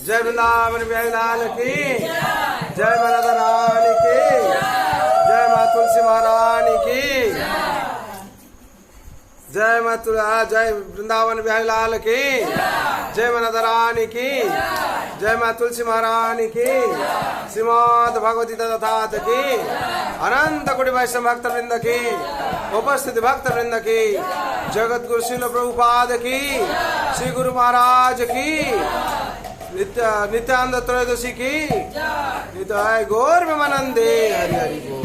जय वृंदावन बिहारी लाल की जय राधा रानी की जय माँ तुलसी महारानी की जय वृंदावन बिहारी लाल की जय राधा रानी की जय माँ तुलसी महारानी की श्रीमद् भगवती तथात की अनंत कोटि वैष्णव भक्त वृंद की उपस्थित भक्त वृंद की जगत गुरु श्रील प्रभुपाद की श्री गुरु महाराज की नित्यानंद त्रयोदशी की नित्य गौर विमानंदे हरि हरि बोल।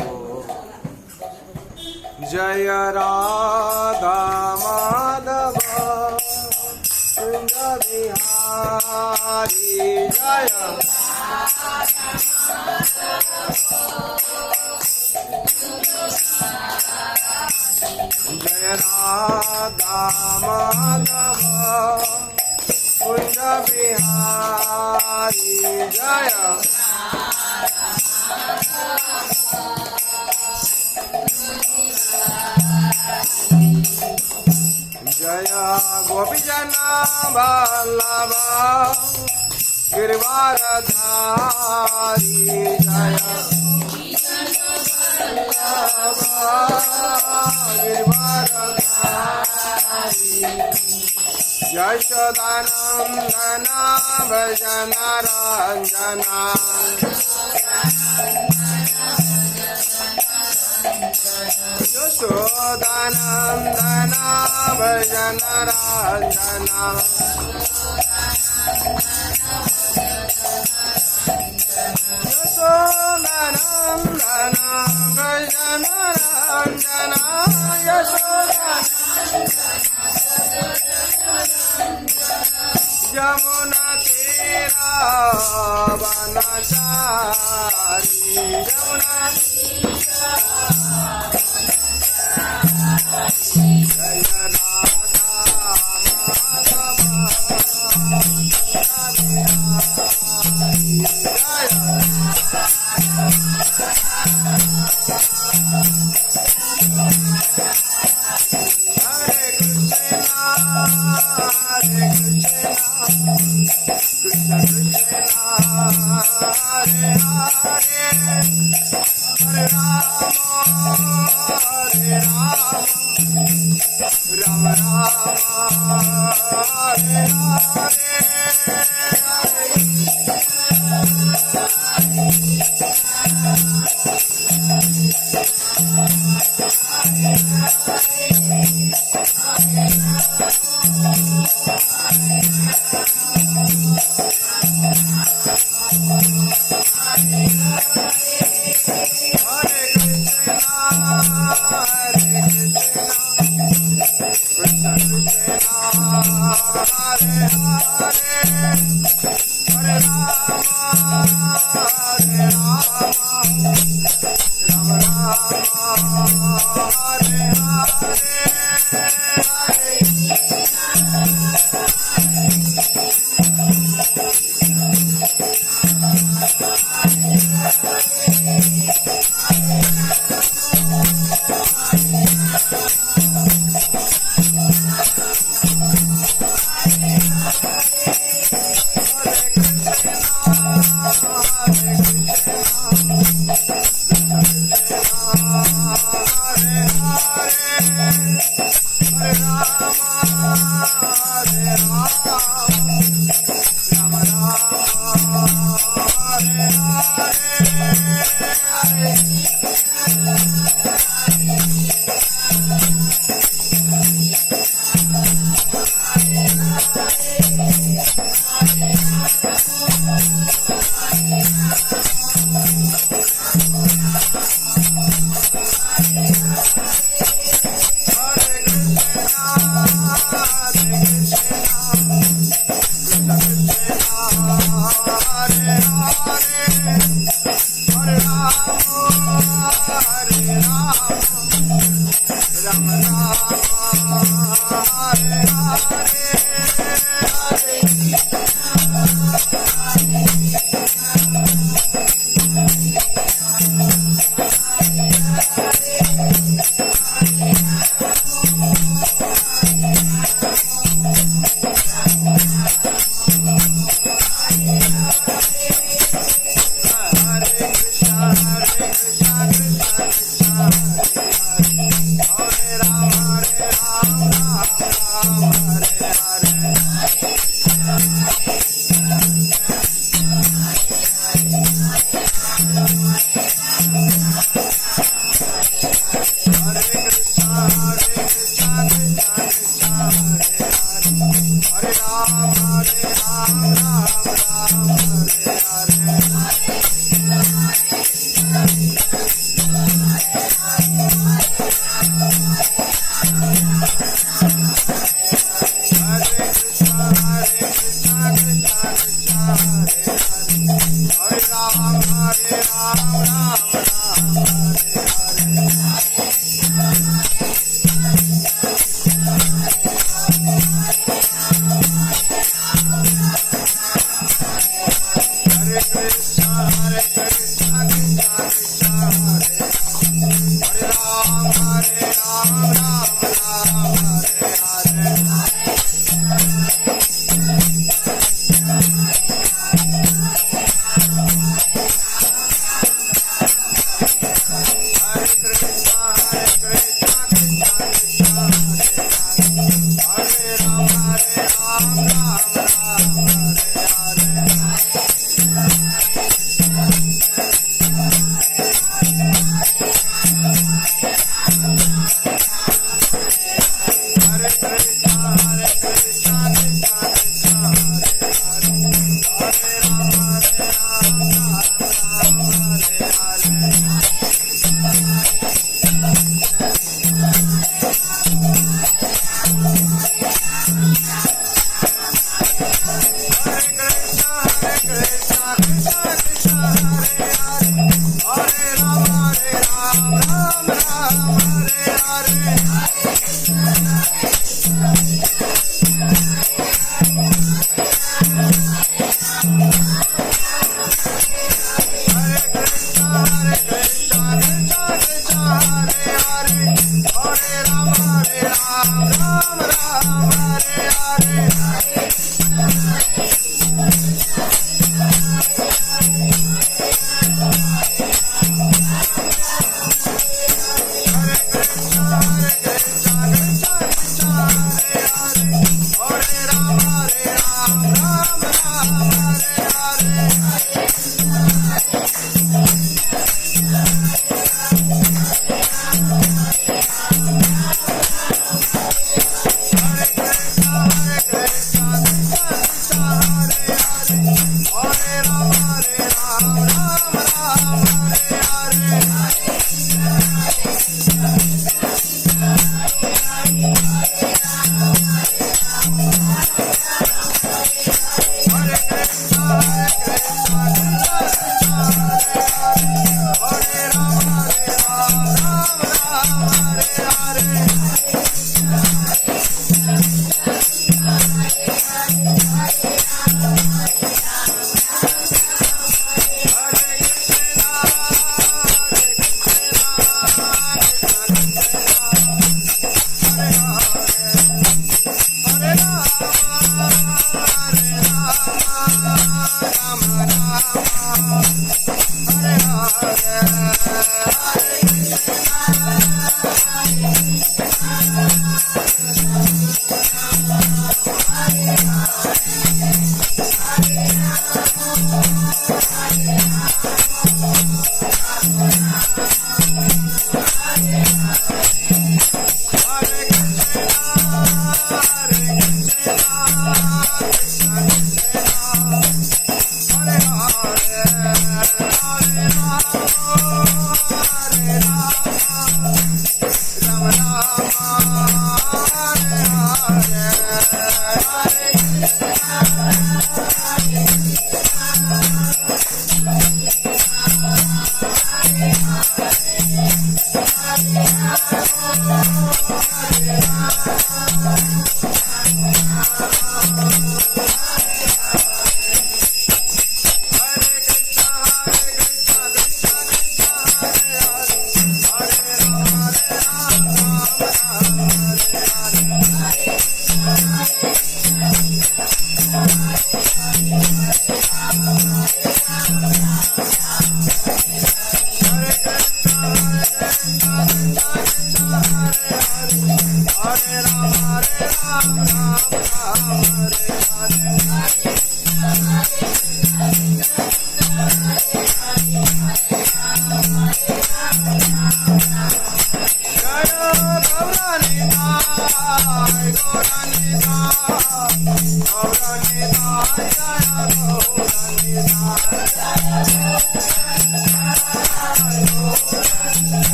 जय राधा माधव कुंज बिहारी जय जय राधा माधव कुंज बिहारी जय जय गोपीजन वल्लभ गिरिवारधारी जय गिरिवारधारी यशोदानंदन भजन रंजना यशोदानंदन भजन रंजना यशोदानंदन भजन रंजना यमुना तेरा वनचारी यमुना जय राधा हरे कृष्णा कृष्ण कृष्ण हरे हरे हरे राम राम राम हरे हरे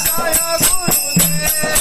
जय गुरुदेव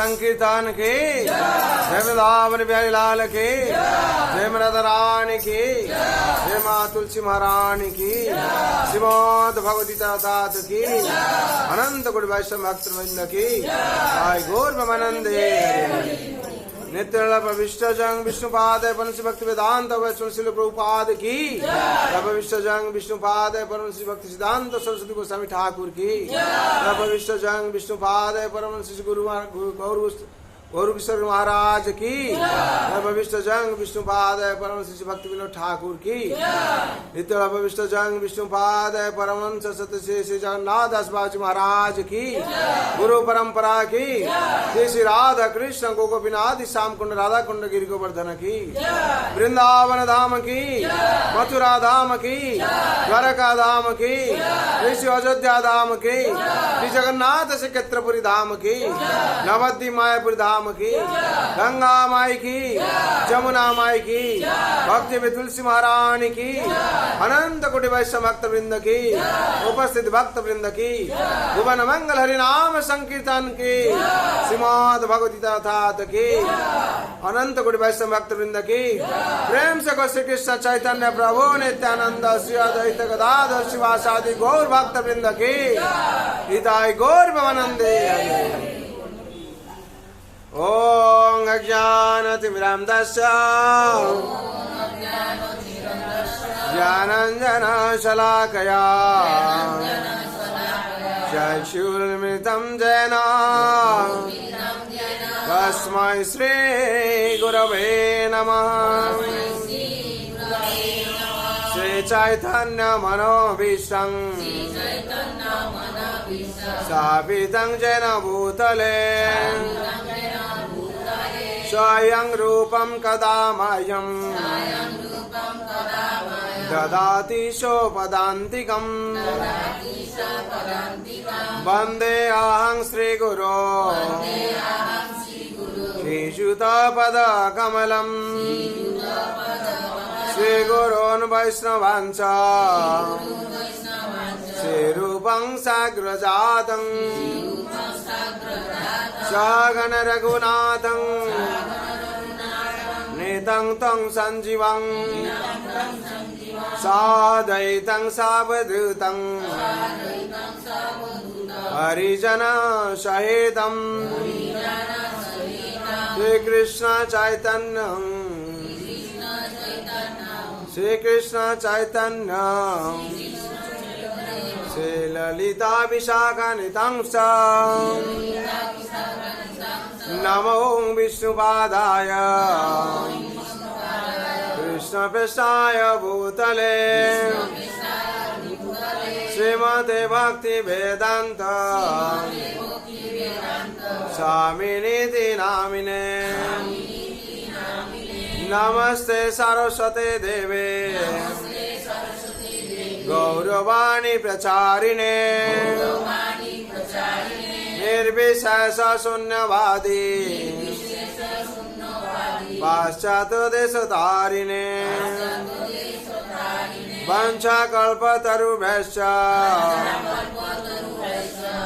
संकीर्तन की जय वृंदावन बिहारी लाल की जय राधा रानी की जय माँ तुलसी महारानी की श्रीमद् भगवती तात की अनंत कोटि वैष्णव भक्त वृंद की जय गौर ब्रह्मानंदे नित्य प्रविष्ट जंग विष्णुपाद परमश्री भक्ति वेदांत वैष्णव प्रभुपाद की प्रविष्ट जंग विष्णुपाद परमश्री भक्ति सिद्धांत सरस्वती गोस्वामी ठाकुर की प्रविष्ट जंग विष्णुपाद परमश्री गुरु गौर किशोर महाराज की भविष्ट जंग विष्णुपाद परम श्री भक्ति विनोद ठाकुर की नित्य भविष्ट जंग विष्णुपाद परमंश सत्य श्री जगन्नाथ दास बाबू महाराज की गुरु परंपरा की श्री राधा कृष्ण गोपिनाथ श्याम कुंड राधा कुंड गिरि गोवर्धन की वृंदावन धाम की मथुरा धाम की द्वारका धाम की श्री अयोध्या धाम की श्री जगन्नाथ श्रीक्षेत्रपुरी धाम की नवद्वीप मायापुरी धाम की गंगा माई की जमुना माई की भक्ति में तुलसी महारानी की अनंत कोटि वैष्णव भक्त वृंद की उपस्थित भक्त वृंद की भुवन मंगल हरि नाम संकीर्तन की श्रीमद् भगवती तात की अनंत कोटि वैष्णव भक्त वृंद की प्रेम से श्री कृष्ण चैतन्य प्रभु नित्यानंद श्री अद्वैत गदाधर शिवासादि गौर भक्त वृंद की हिताय गौर भवानंदे ओम अज्ञानतिमिरान्धस्य ज्ञानाञ्जन शलाकया चक्षुरुन्मिलितं येन तस्मै श्री गुरवे नमः श्री चैतन्य मनोभीष्टं स्थापितं येन भूतले स्वयं रूपं कदा मह्यं ददाति सोपदान्तिकम् वन्दे अहं श्रीगुरो श्रीयुतपदकमलम् श्रीगुरोन् वैष्णवांश्च श्रीरूपं साग्रजातं सगण रघुनाथं नितं तं संजीवं साद्वैतं सावधूतं हरिजन सहितं श्रीकृष्ण चैतन्य श्रीकृष्ण चैतन्य श्री ललिता विशाखानितं नमो विष्णुपादाय कृष्णपृष्ठाय भूतले श्रीमते भक्ति वेदांत स्वामिनीति नामिने नमस्ते सरस्वते देवे गौरवाणी प्रचारिणे निर्विशेष शून्यवादी पाश्चात्य देशतारिणे वंशकल्पतरुभ्यश्च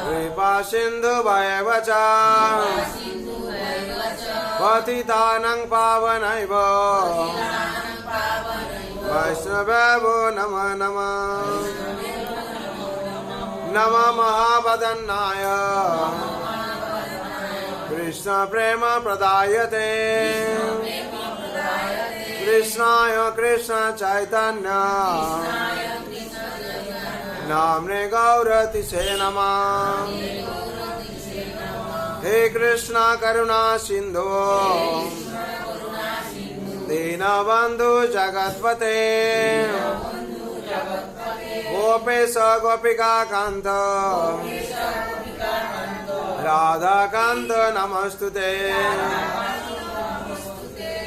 कृपा सिन्धुभ्येव च पतितानां पावनैव वैष्णवेभ्यो नमः नमः नमः महावदन्नाय कृष्ण प्रेम प्रदायते कृष्णाय कृष्ण चैतन्य नाम्ने गौरतिसे नमः हे कृष्ण करुणा सिंधु दीनबंधु जगत्पते गोपेश गोपिका कांत राधा कांत नमस्तुते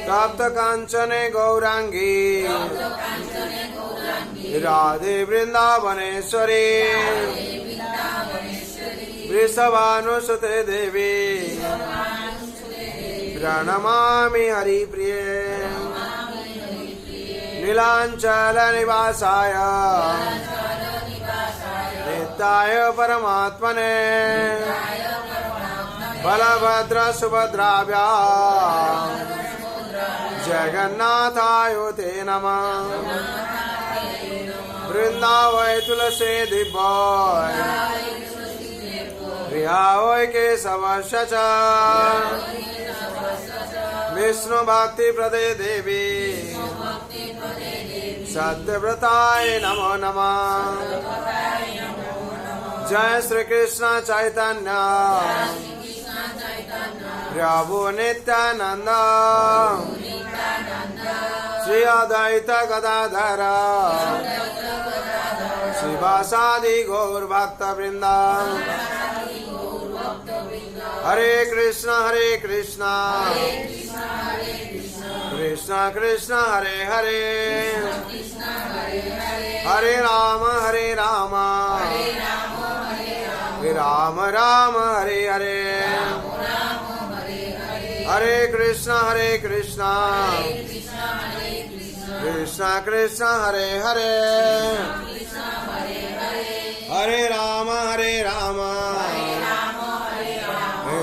तप्त कांचने गौरांगी राधे वृंदावनेश्वरी वृषभानुसुते देवी प्रणमामि हरिप्रिये नीलांचल निवासाय नित्याय परमात्मने बलभद्र सुभद्राभ्यां जगन्नाथाय ते नमः वृंदावै तुलसी दिव्य प्रियावै केशवस्य च विष्णु भक्ति प्रदे देवी सत्यव्रताय नमो नमः जय श्री कृष्ण चैतन्य प्रभु नित्यानंद श्री अद्वैत गदाधर शिवासादि गौर भक्त वृंदा हरे कृष्ण कृष्ण कृष्ण हरे हरे हरे राम राम राम हरे हरे हरे कृष्ण कृष्ण हरे हरे हरे राम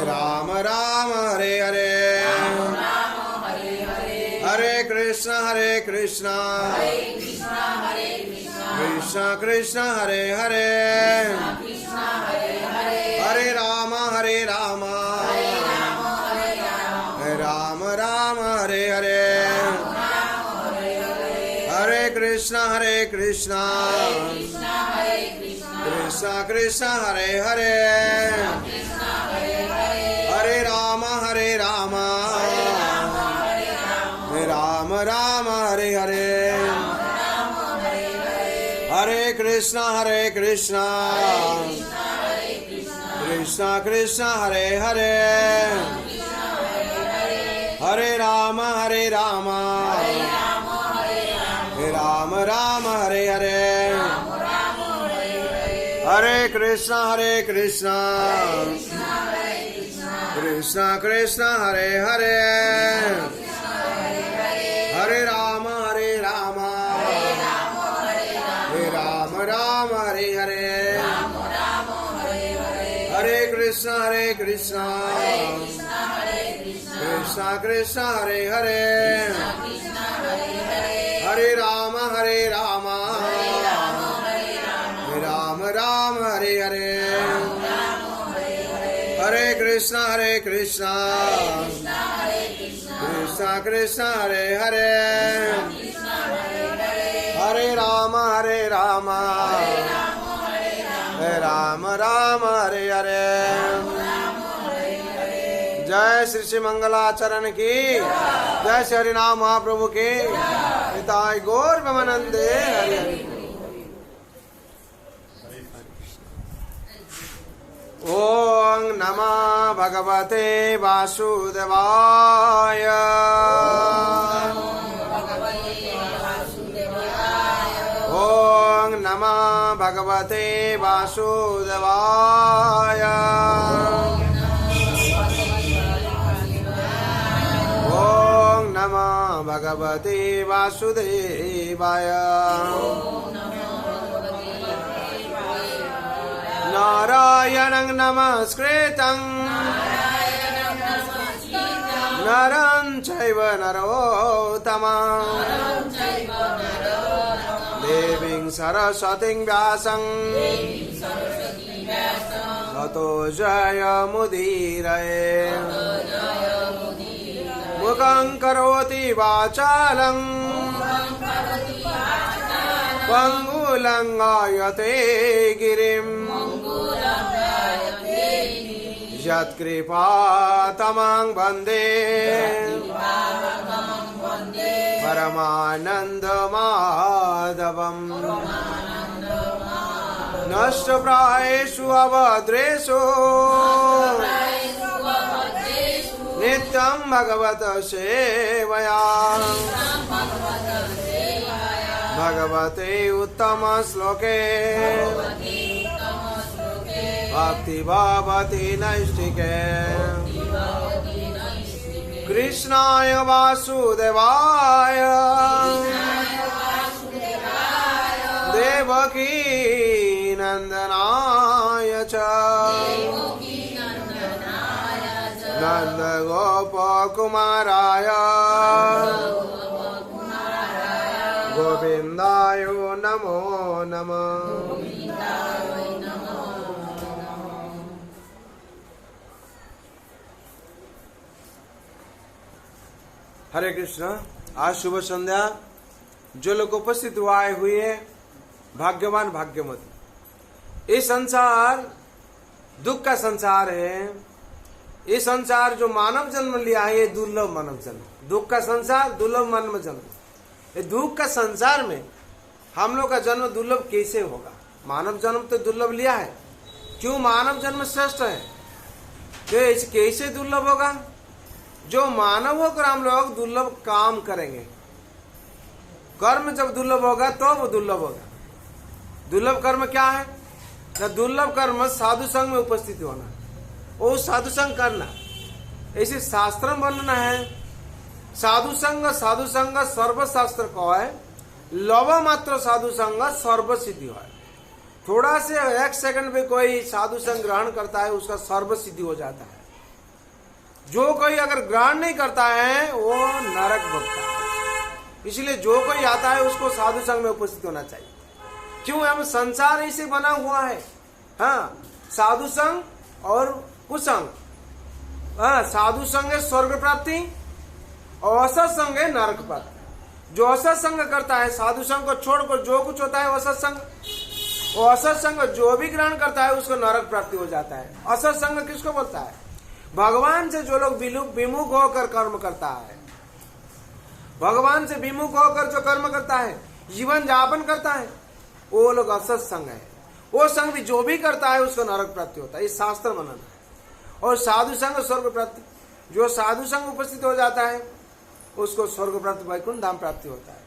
राम राम हरे हरे हरे कृष्ण कृष्ण कृष्ण हरे हरे हरे राम राम राम हरे हरे हरे कृष्ण कृष्ण हरे हरे हरे राम राम राम हरे हरे हरे कृष्ण कृष्ण हरे हरे हरे राम राम हरे हरे हरे कृष्ण कृष्ण हरे हरे हरे राम राम हरे हरे हरे कृष्ण कृष्ण हरे हरे हरे राम राम हरे हरे हरे कृष्ण कृष्ण हरे हरे हरे राम राम हरे हरे जय श्री श्री मंगलाचरण की जय श्री हरिनाम महाप्रभु की निताय गौर प्रेमानंदे हरि हरि ओम नमः भगवते वासुदेवाय ओम नमः भगवते वासुदेवाय ओम नमः भगवते वासुदेवाय नारायणं नमस्कृतं नरं चैव नरोत्तमं देवीं सरस्वतीं व्यासं ततो जयमुदीरये मुखं करोति वाचालं पंगुलंगायते गिरिं यत्कृपातमं वन्दे परमानन्दमाधवम् नष्टप्रायेषु अभद्रेषु नित्यं भगवत सेवया भगवते उत्तम श्लोके भक्ति भवति नैष्टिके कृष्णाय वासुदेवाय देवकी नंदनाय च नंद गोप कुमाराय गोविंदाय नमो नमः। हरे कृष्ण। आज शुभ संध्या। जो लोग उपस्थित हुए हुए भाग्यवान भाग्यवती। ये संसार दुख का संसार है। ये संसार जो मानव जन्म लिया है ये दुर्लभ मानव जन्म। दुख का संसार दुर्लभ मानव जन्म। ये दुख का संसार में हम लोग का जन्म दुर्लभ कैसे होगा? मानव जन्म तो दुर्लभ लिया है। क्यों मानव जन्म श्रेष्ठ है? तो कैसे दुर्लभ होगा? जो मानव होकर हम लोग दुर्लभ काम करेंगे। कर्म जब दुर्लभ होगा तो वो दुर्लभ होगा। दुर्लभ कर्म क्या है? ना दुर्लभ कर्म साधु संघ में उपस्थित होना, वो साधु संघ करना। ऐसे शास्त्र में वर्णन है। साधु संघ सर्वशास्त्र को है। लव मात्र साधु संघ सर्व सिद्धि है। थोड़ा से 1 सेकंड में कोई साधु संघ ग्रहण करता है उसका सर्व सिद्धि हो जाता है। जो कोई अगर ग्रहण नहीं करता है वो नरक भोगता है। इसलिए जो कोई आता है उसको साधु संघ में उपस्थित होना चाहिए। क्यों? हम संसार ऐसे बना हुआ है। हाँ, साधु संघ और कुसंग। हाँ, साधु संघ है स्वर्ग प्राप्ति और असत संघ है नरक प्राप्ति। जो असत संघ करता है, साधु संघ को छोड़कर जो कुछ होता है असत संघ, वो असत संघ जो भी ग्रहण करता है उसको नरक प्राप्ति हो जाता है। असत संघ किसको बोलता है? भगवान से जो लोग विमुख होकर कर्म करता है, भगवान से विमुख होकर जो कर्म करता है, जीवन यापन करता है, वो लोग असत संघ है। वो संघ भी जो भी करता है उसको नरक प्राप्ति होता है। ये शास्त्र मनन है। और साधु संघ स्वर्ग प्राप्ति। जो साधु संघ उपस्थित हो जाता है उसको स्वर्ग प्राप्ति वैकुंठ धाम प्राप्ति होता है।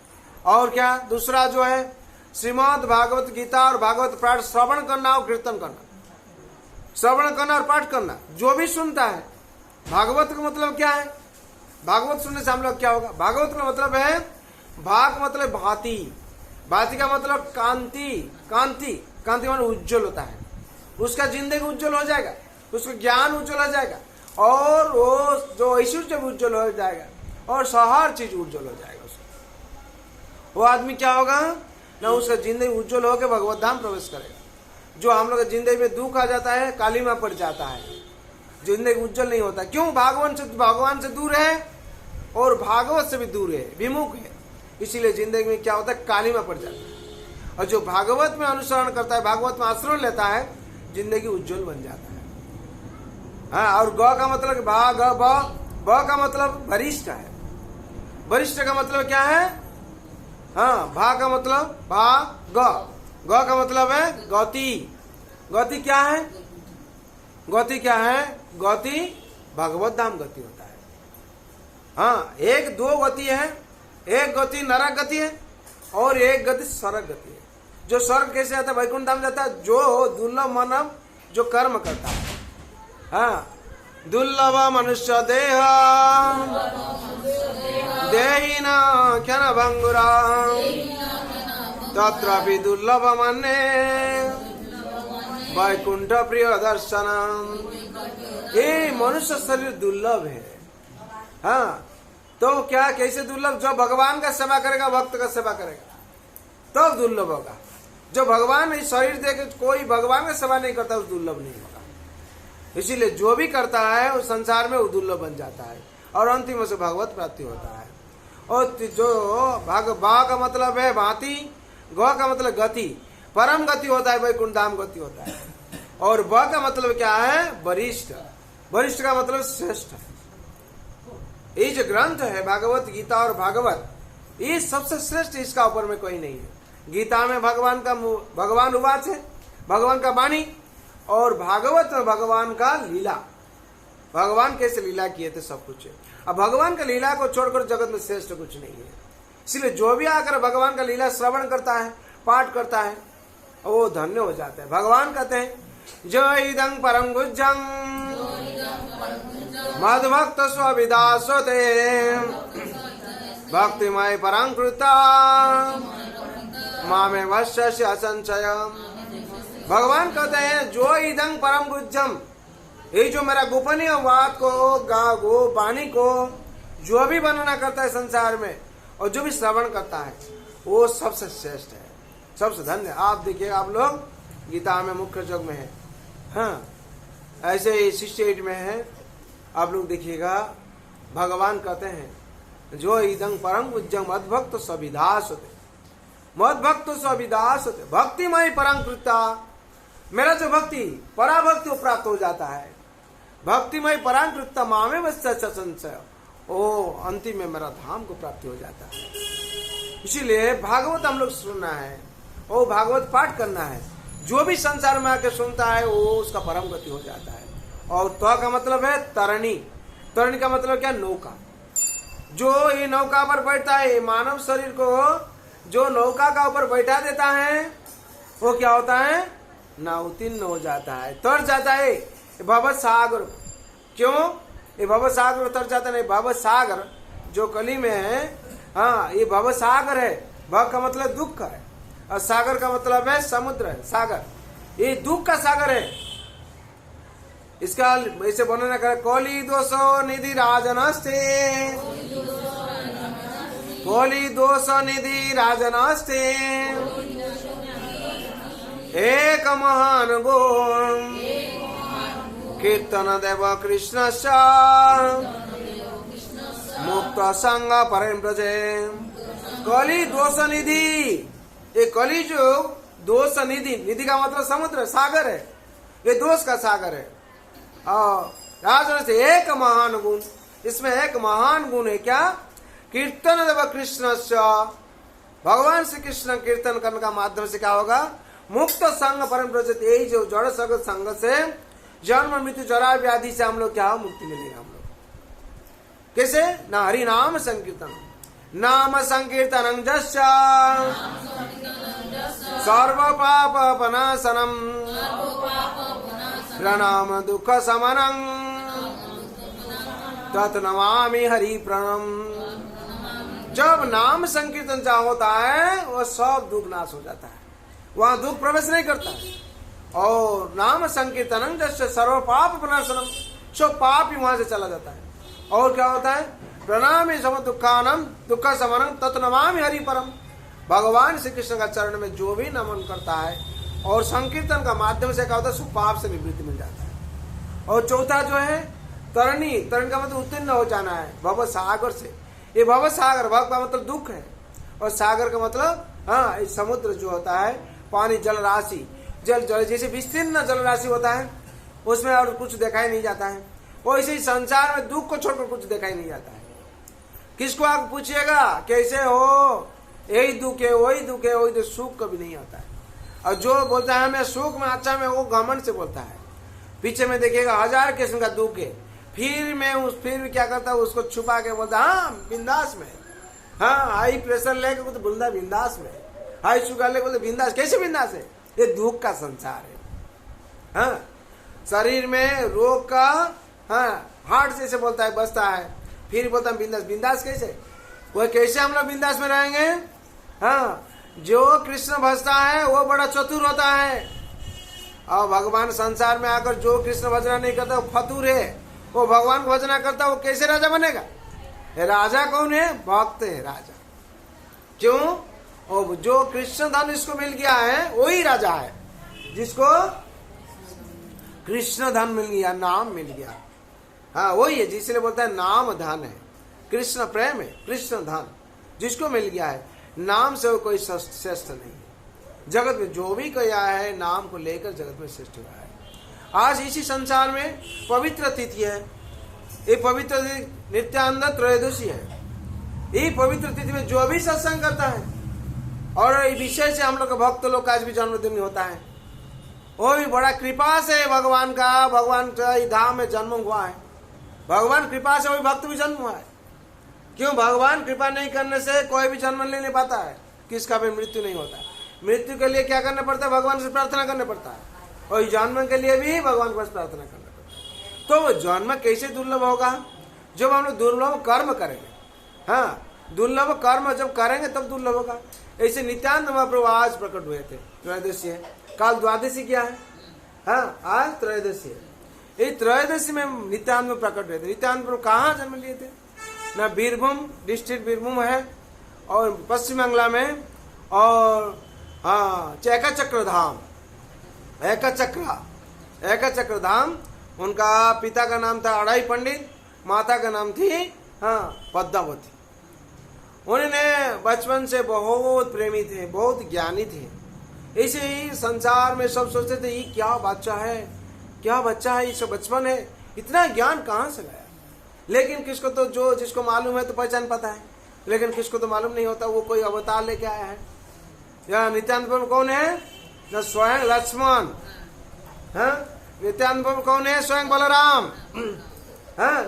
और क्या दूसरा जो है, श्रीमद् भागवत गीता और भागवत पाठ श्रवण करना और कीर्तन करना। श्रवण करना और पाठ करना। जो भी सुनता है, भागवत का मतलब क्या है? भागवत सुनने से हम लोग क्या होगा? भागवत का मतलब है, भाग मतलब भांति, भांति का मतलब कांति। कांति कांति मतलब उज्जवल होता है। उसका जिंदगी उज्जवल हो जाएगा, उसका ज्ञान उज्जवल हो जाएगा, और वो जो ऐश्वर्य जब उज्जवल हो जाएगा और हर चीज उज्जवल हो जाएगा उसको। वो आदमी क्या होगा ना, उसका जिंदगी उज्जवल होकर भगवत धाम प्रवेश करेगा। जो हम लोग जिंदगी में दुख आ जाता है, कालीमा पड़ जाता है, जिंदगी उज्जवल नहीं होता। क्यों? भगवान से दूर है और भागवत से भी दूर है, विमुख है। इसीलिए जिंदगी में क्या होता है? कालीमा पड़ जाता है। और जो भागवत में अनुसरण करता है, भागवत में आश्रय लेता है, जिंदगी उज्जवल बन जाता है। हाँ, और ग का मतलब ब का मतलब वरिष्ठ है। वरिष्ठ का मतलब क्या है? हाँ, भा का मतलब ग का मतलब है गति। गति क्या है? गति क्या है? गति भगवत धाम गति होता है। हाँ, एक दो गति है। एक गति नरक गति है और एक गति स्वर्ग गति है। जो स्वर्ग कैसे आता है? वैकुंठ धाम जाता है। जो दुर्लभ मानव जो कर्म करता है। हाँ, दुर्लभ मनुष्य देह देहिन क्षण भंगुरा तत्रापि दुर्लभ मन्ये वैकुंठ प्रिय दर्शनम। ये मनुष्य शरीर दुर्लभ है। हाँ, तो क्या कैसे दुर्लभ? जो भगवान का सेवा करेगा, भक्त का सेवा करेगा तो दुर्लभ होगा। जो भगवान इस शरीर देके कोई भगवान का सेवा नहीं करता, उस दुर्लभ नहीं होगा। इसीलिए जो भी करता है उस संसार में वो दुर्लभ बन जाता है और अंतिम से भगवत प्राप्ति होता है। और जो भा का मतलब है भांति, ग का मतलब गति, परम गति होता है, वैकुंठ धाम गति होता है। और ब का मतलब क्या है? वरिष्ठ। वरिष्ठ का मतलब श्रेष्ठ। ये जो ग्रंथ है भागवत गीता और भागवत, ये सबसे श्रेष्ठ, इसका ऊपर में कोई नहीं है। गीता में भगवान उवाच है, भगवान का वाणी, और भागवत में भगवान का लीला, भगवान कैसे लीला किए थे सब कुछ है। अब भगवान का लीला को छोड़कर जगत में श्रेष्ठ कुछ नहीं है। इसलिए जो भी आकर भगवान का लीला श्रवण करता है, पाठ करता है, वो धन्य हो जाता है। भगवान कहते हैं, जो इदं परम गुज्जं मद्भक्त स्वविदासोते भक्तिमय परंकृता मामे वश्य असंशय। भगवान कहते हैं, जो इदं परम गुज्जम, ये जो मेरा गोपनीय बात को गो वाणी को जो भी वर्णना करता है संसार में और जो भी श्रवण करता है वो सबसे श्रेष्ठ है, सबसे धन्य। आप देखिए, आप लोग गीता में मुख्य जग में है, हाँ, ऐसे ही 68 में है। आप लोग देखिएगा, भगवान कहते हैं जो इदं परम पूज्यं मद्भक्त सविदास होते, मद्भक्त सविदास होते, भक्तिमय परम कृता। मेरा जो भक्ति पराभक्ति प्राप्त हो जाता है, भक्तिमय परम कृता मामे संशय, ओ अंतिम में मेरा धाम को प्राप्ति हो जाता है। इसीलिए भागवत हम लोग सुनना है और भागवत पाठ करना है। जो भी संसार में आके सुनता है वो उसका परम गति हो जाता है। और तो का मतलब है तरणी, तरणी का मतलब क्या? नौका। जो ये नौका पर बैठता है, मानव शरीर को जो नौका का ऊपर बैठा देता है वो क्या होता है? नाउतीर्ण हो जाता है, तर जाता है भव सागर। क्यों ये भव सागर तर जाता नहीं? भव सागर जो कली में है, हाँ, ये भव सागर है। भव का मतलब दुख है और सागर का मतलब है समुद्र है, सागर। ये दुख का सागर है। इसका ऐसे वर्णन कर, कोली दोषो निधि राजनस्ते, कोली दोष निधि राजनस्ते, एक महान गुण कीर्तन देव कृष्ण मुक्त संग परम ब्रजे। कली दोष निधि, ये कली जो दोष निधि, निधि का मतलब समुद्र, सागर है, ये दोष का सागर है। और राजन से एक महान गुण, इसमें एक महान गुण है क्या? कीर्तन देव कृष्ण, भगवान श्री कृष्ण कीर्तन करने का माध्यम से क्या होगा? मुक्त संग परम ब्रज। यही जो जड़ सगत संग से जन्म मृत्यु जरा व्याधि से हम लोग क्या मुक्ति मिलेगा। हम लोग कैसे? ना हरि नाम संकीर्तन, नाम संकीर्तनं जस्य सर्व पाप पनाशनम प्रणाम दुख समनं तत् नमामि हरि प्रणम। जब नाम संकीर्तन जा होता है वो सब दुख नाश हो जाता है, वहां दुख प्रवेश नहीं करता है। और नाम संकीर्तनं जस्य सर्व पाप प्रनाशनम, सब पाप ही वहां से चला जाता है। और क्या होता है? प्रणामी सम दुखानम दुख समनम तत् नमामि हरि परम। भगवान श्री कृष्ण का चरण में जो भी नमन करता है और संकीर्तन का माध्यम से क्या होता है? सब पाप से निवृत्ति मिल जाता है। और चौथा जो है तरणी, तरणी का मतलब उत्तीर्ण हो जाना है भव सागर से। ये भव सागर, भव का मतलब दुख है और सागर का मतलब, हाँ, समुद्र जो होता है, पानी जल राशि, जल जल जैसे विस्तीर्ण जल राशि होता है उसमें और कुछ दिखाई नहीं जाता है, वैसे ही संसार में दुख को छोड़कर कुछ दिखाई नहीं जाता है। किसको आप पूछिएगा कैसे हो, यही दुख है, वही दुख है, वही तो सुख कभी नहीं आता है। और जो बोलता है मैं सुख में अच्छा में, वो घमंड से बोलता है। पीछे में देखिएगा 1000 किस्म का दुख है, फिर भी क्या करता है? उसको छुपा के बोलता हाँ बिंदास में, हाँ हाई प्रेशर लेके तो बोलता बिंदास में, हाई शुगर लेके बोलते बिंदास। कैसे बिंदास है? ये दुख का संसार है। हाँ, शरीर में रोग का, हाँ, हार्ट जैसे बोलता है बसता है, फिर बोलता है बिंदास। बिंदास कैसे? वो कैसे हम लोग बिंदास में रहेंगे? हाँ, जो कृष्ण भजता है वो बड़ा चतुर होता है। और भगवान संसार में आकर जो कृष्ण भजना नहीं करता वो फतूर है। वो भगवान को भजना करता वो कैसे राजा बनेगा? राजा कौन है? भक्त है राजा। क्यों? और जो कृष्ण धन इसको मिल गया है वही राजा है, जिसको कृष्ण धन मिल गया, नाम मिल गया, हाँ वही है। जिसलिए बोलता है नाम धन है, कृष्ण प्रेम है, कृष्ण धन जिसको मिल गया है। नाम से वो कोई श्रेष्ठ नहीं है। जगत में जो भी किया है नाम को लेकर जगत में श्रेष्ठ हुआ है। आज इसी संसार में पवित्र तिथि है, ये पवित्र नित्यानंद त्रयोदशी है। ये पवित्र तिथि में जो भी सत्संग करता है और विशेष से हम लोग भक्त लोग का आज भी जन्मदिन होता है, वो भी बड़ा कृपा से भगवान का, भगवान का धाम में जन्म हुआ है। भगवान कृपा से वही भक्त भी जन्म हुआ है। क्यों? भगवान कृपा नहीं करने से कोई भी जन्म ले नहीं पाता है, किसका भी मृत्यु नहीं होता। मृत्यु के लिए क्या करना पड़ता है? भगवान से प्रार्थना करना पड़ता है। और जन्म के लिए भी भगवान को प्रार्थना करना पड़ता है। तो वो जन्म कैसे दुर्लभ होगा? जब हम लोग दुर्लभ कर्म करेंगे। हाँ, दुर्लभ कर्म जब करेंगे तब दुर्लभ होगा। ऐसे नित्यानंद महाप्रभु आज प्रकट हुए थे। त्रयोदशी है, कल द्वादशी क्या है? हाँ, आज त्रयोदशी है। ये त्रयोदशी में नित्यानंद में प्रकट हुए थे। नित्यानंद प्रभु कहाँ जन्म लिए थे? ना बीरभूम डिस्ट्रिक्ट बीरभूम है और पश्चिम बांग्ला में, और हाँ एकचक्र धाम, एकचक्र धाम। उनका पिता का नाम था अड़ाई पंडित, माता का नाम थी पद्मावती। उन्होंने बचपन से बहुत प्रेमी थे, बहुत ज्ञानी थे। ऐसे ही संसार में सब सोचते थे ये क्या बच्चा है, क्या बच्चा है, ये सब बचपन है, इतना ज्ञान कहाँ से लाया। लेकिन किसको तो जो जिसको मालूम है तो पहचान पता है, लेकिन किसको तो मालूम नहीं होता वो कोई अवतार लेके आया है। या नित्यानंद प्रभु कौन है? न स्वयं लक्ष्मण, नित्यानंद प्रभु कौन है? स्वयं बलराम।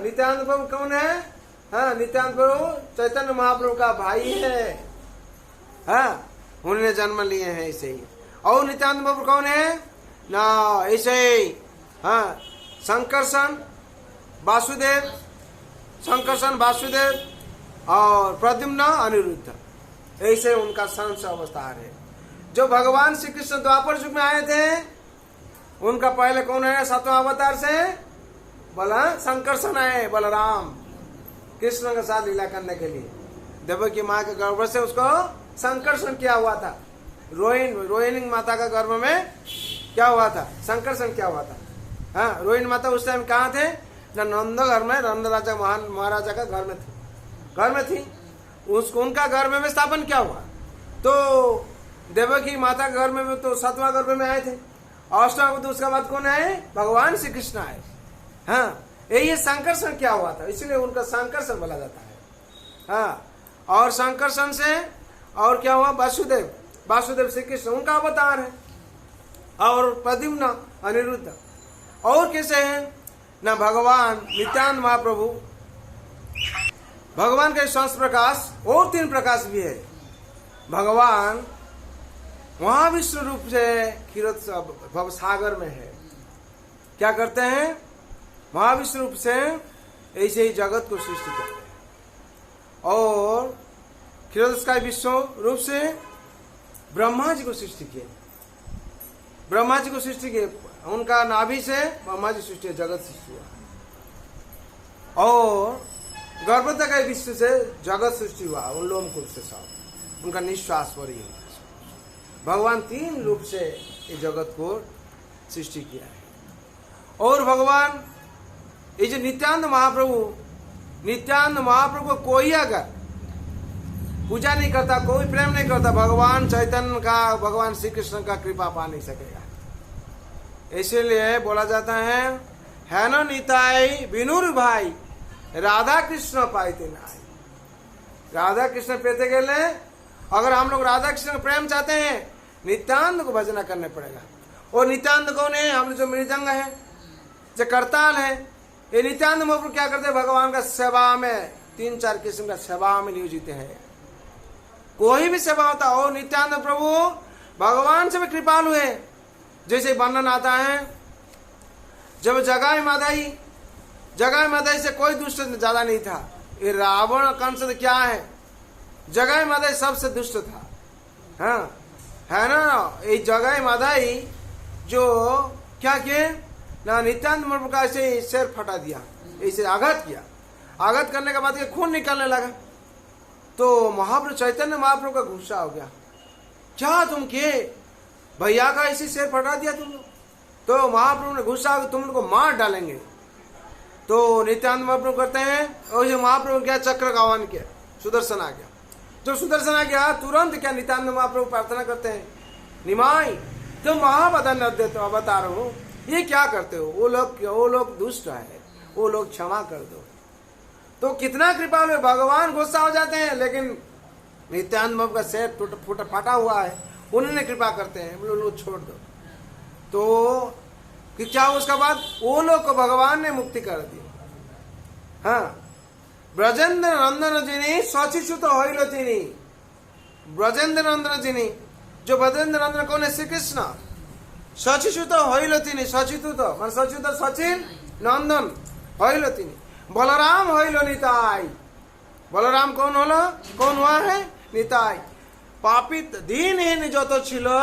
नित्यानंद प्रभु कौन है? नित्यानंद प्रभु चैतन्य महाप्रभु का भाई है। उन्होंने जन्म लिए हैं ऐसे ही। और नित्यानंद प्रभु कौन है ना? ऐसे ही संकर्षण वासुदेव, संकर्षण वासुदेव और प्रद्युम्न अनिरुद्ध, ऐसे उनका संस अवतार है। जो भगवान श्री कृष्ण द्वापर युग में आए थे, उनका पहले कौन है? सातवां अवतार से बोला संकर्षण आए, बलराम, कृष्ण के साथ लीला करने के लिए। देवकी माँ के गर्भ से उसको संकर्षण किया हुआ था। रोहिणी माता का गर्भ में क्या हुआ था? संकर्षण क्या हुआ था? रोहिणी माता उस टाइम कहाँ थे? नंद घर में, नंद राजा महाराजा का घर में थी। उसको उनका गर्भ में स्थापन क्या हुआ? तो देवकी माता के घर में तो सातवां गर्भ में आए थे। अष्टम उसका बाद कौन आए? भगवान श्री कृष्ण आए। ये संकर्षण क्या हुआ था, इसलिए उनका संकर्षण बोला जाता है। और संकर्षण से और क्या हुआ? वासुदेव, वासुदेव श्री कृष्ण उनका अवतार है। और प्रद्युम्न अनिरुद्ध। और कैसे है ना? भगवान नित्यानंद महाप्रभु, भगवान के संस प्रकाश और 3 प्रकाश भी है। भगवान महाविष्णु रूप से क्षीरोद भव सागर में है। क्या करते हैं? महाविष्णु रूप से ऐसे ही जगत को सृष्टि करते हैं। और क्षीरोदस्काय विष्णु रूप से ब्रह्मा जी को सृष्टि किए, ब्रह्मा जी को सृष्टि किए। उनका नाभि से ब्रह्मा जी सृष्टि, जगत सृष्टि हुआ। और गर्भता का विष्णु से जगत सृष्टि हुआ, उन लोम कुल से सब उनका निश्वास पर ही। भगवान 3 रूप से ये जगत को सृष्टि किया है। और भगवान ये जो नित्यानंद महाप्रभु को कोई अगर पूजा नहीं करता, कोई प्रेम नहीं करता, भगवान चैतन्य का, भगवान श्री कृष्ण का कृपा पा नहीं सकेगा। इसीलिए बोला जाता है न निताई विनुर भाई राधा कृष्ण पाइते नाई। राधा कृष्ण पेते गए। अगर हम लोग राधा कृष्ण का प्रेम चाहते हैं, नित्यानंद को भजना करने पड़ेगा। और नित्यानंद कौन है? हम जो मृदंग है, जो करताल है, ये नित्यानंद महाप्रभु क्या करते हैं? भगवान का सेवा में 3-4 किस्म का सेवा में नियोजित है। कोई भी सेवा होता हो, नित्यानंद प्रभु भगवान से भी कृपालु है। जैसे वर्णन आता है, जब जगाई मादाई से कोई दुष्ट ज्यादा नहीं था। ये रावण कंस क्या है? जगाई मादाई सबसे दुष्ट था। है ना? ये जगाई मादाई जो क्या किए ना, नित्यानंद महाप्रभु का ऐसे सिर फटा दिया, ऐसे आघात किया। आघात करने के बाद ये खून निकलने लगा। तो महाप्रभु चैतन्य महाप्रभु का गुस्सा हो गया, क्या तुम किए? भैया का ऐसे सिर फटा दिया तुम लोग। तो महाप्रभु ने गुस्सा हो, तुम लोग को मार डालेंगे। तो नित्यानंद महाप्रभु करते हैं, और महाप्रभु क्या चक्र का आह्वान किया, सुदर्शन आ गया। जब सुदर्शन आ गया, तुरंत क्या नित्यानंद महाप्रभु प्रार्थना करते हैं, निमाई तुम महावदन अवतार हो, ये क्या करते हो? वो लोग दुष्ट है, वो लोग क्षमा कर दो। तो कितना कृपालु है, भगवान गुस्सा हो जाते हैं, लेकिन नित्यानंद महाप्रभु का सिर फटा हुआ है, उन्होंने कृपा करते हैं, लोग छोड़ दो। तो कि क्या उसके बाद वो लोग को भगवान ने मुक्ति कर दी। ब्रजेंद्र नंदन जिनी सचिचुत होइलो तिनी। ब्रजेंद्र नंदन जिनी, जो ब्रजेंद्र नंदन कौन है? श्री कृष्ण। सचिचुत होइलो तिनी, सचिचुत मान सचित सचिन नंदन होइलो तिनी। बलराम होइलो निताई। बलराम कौन हुआ है? निताई। पापित दीनहीन जो तो छिलो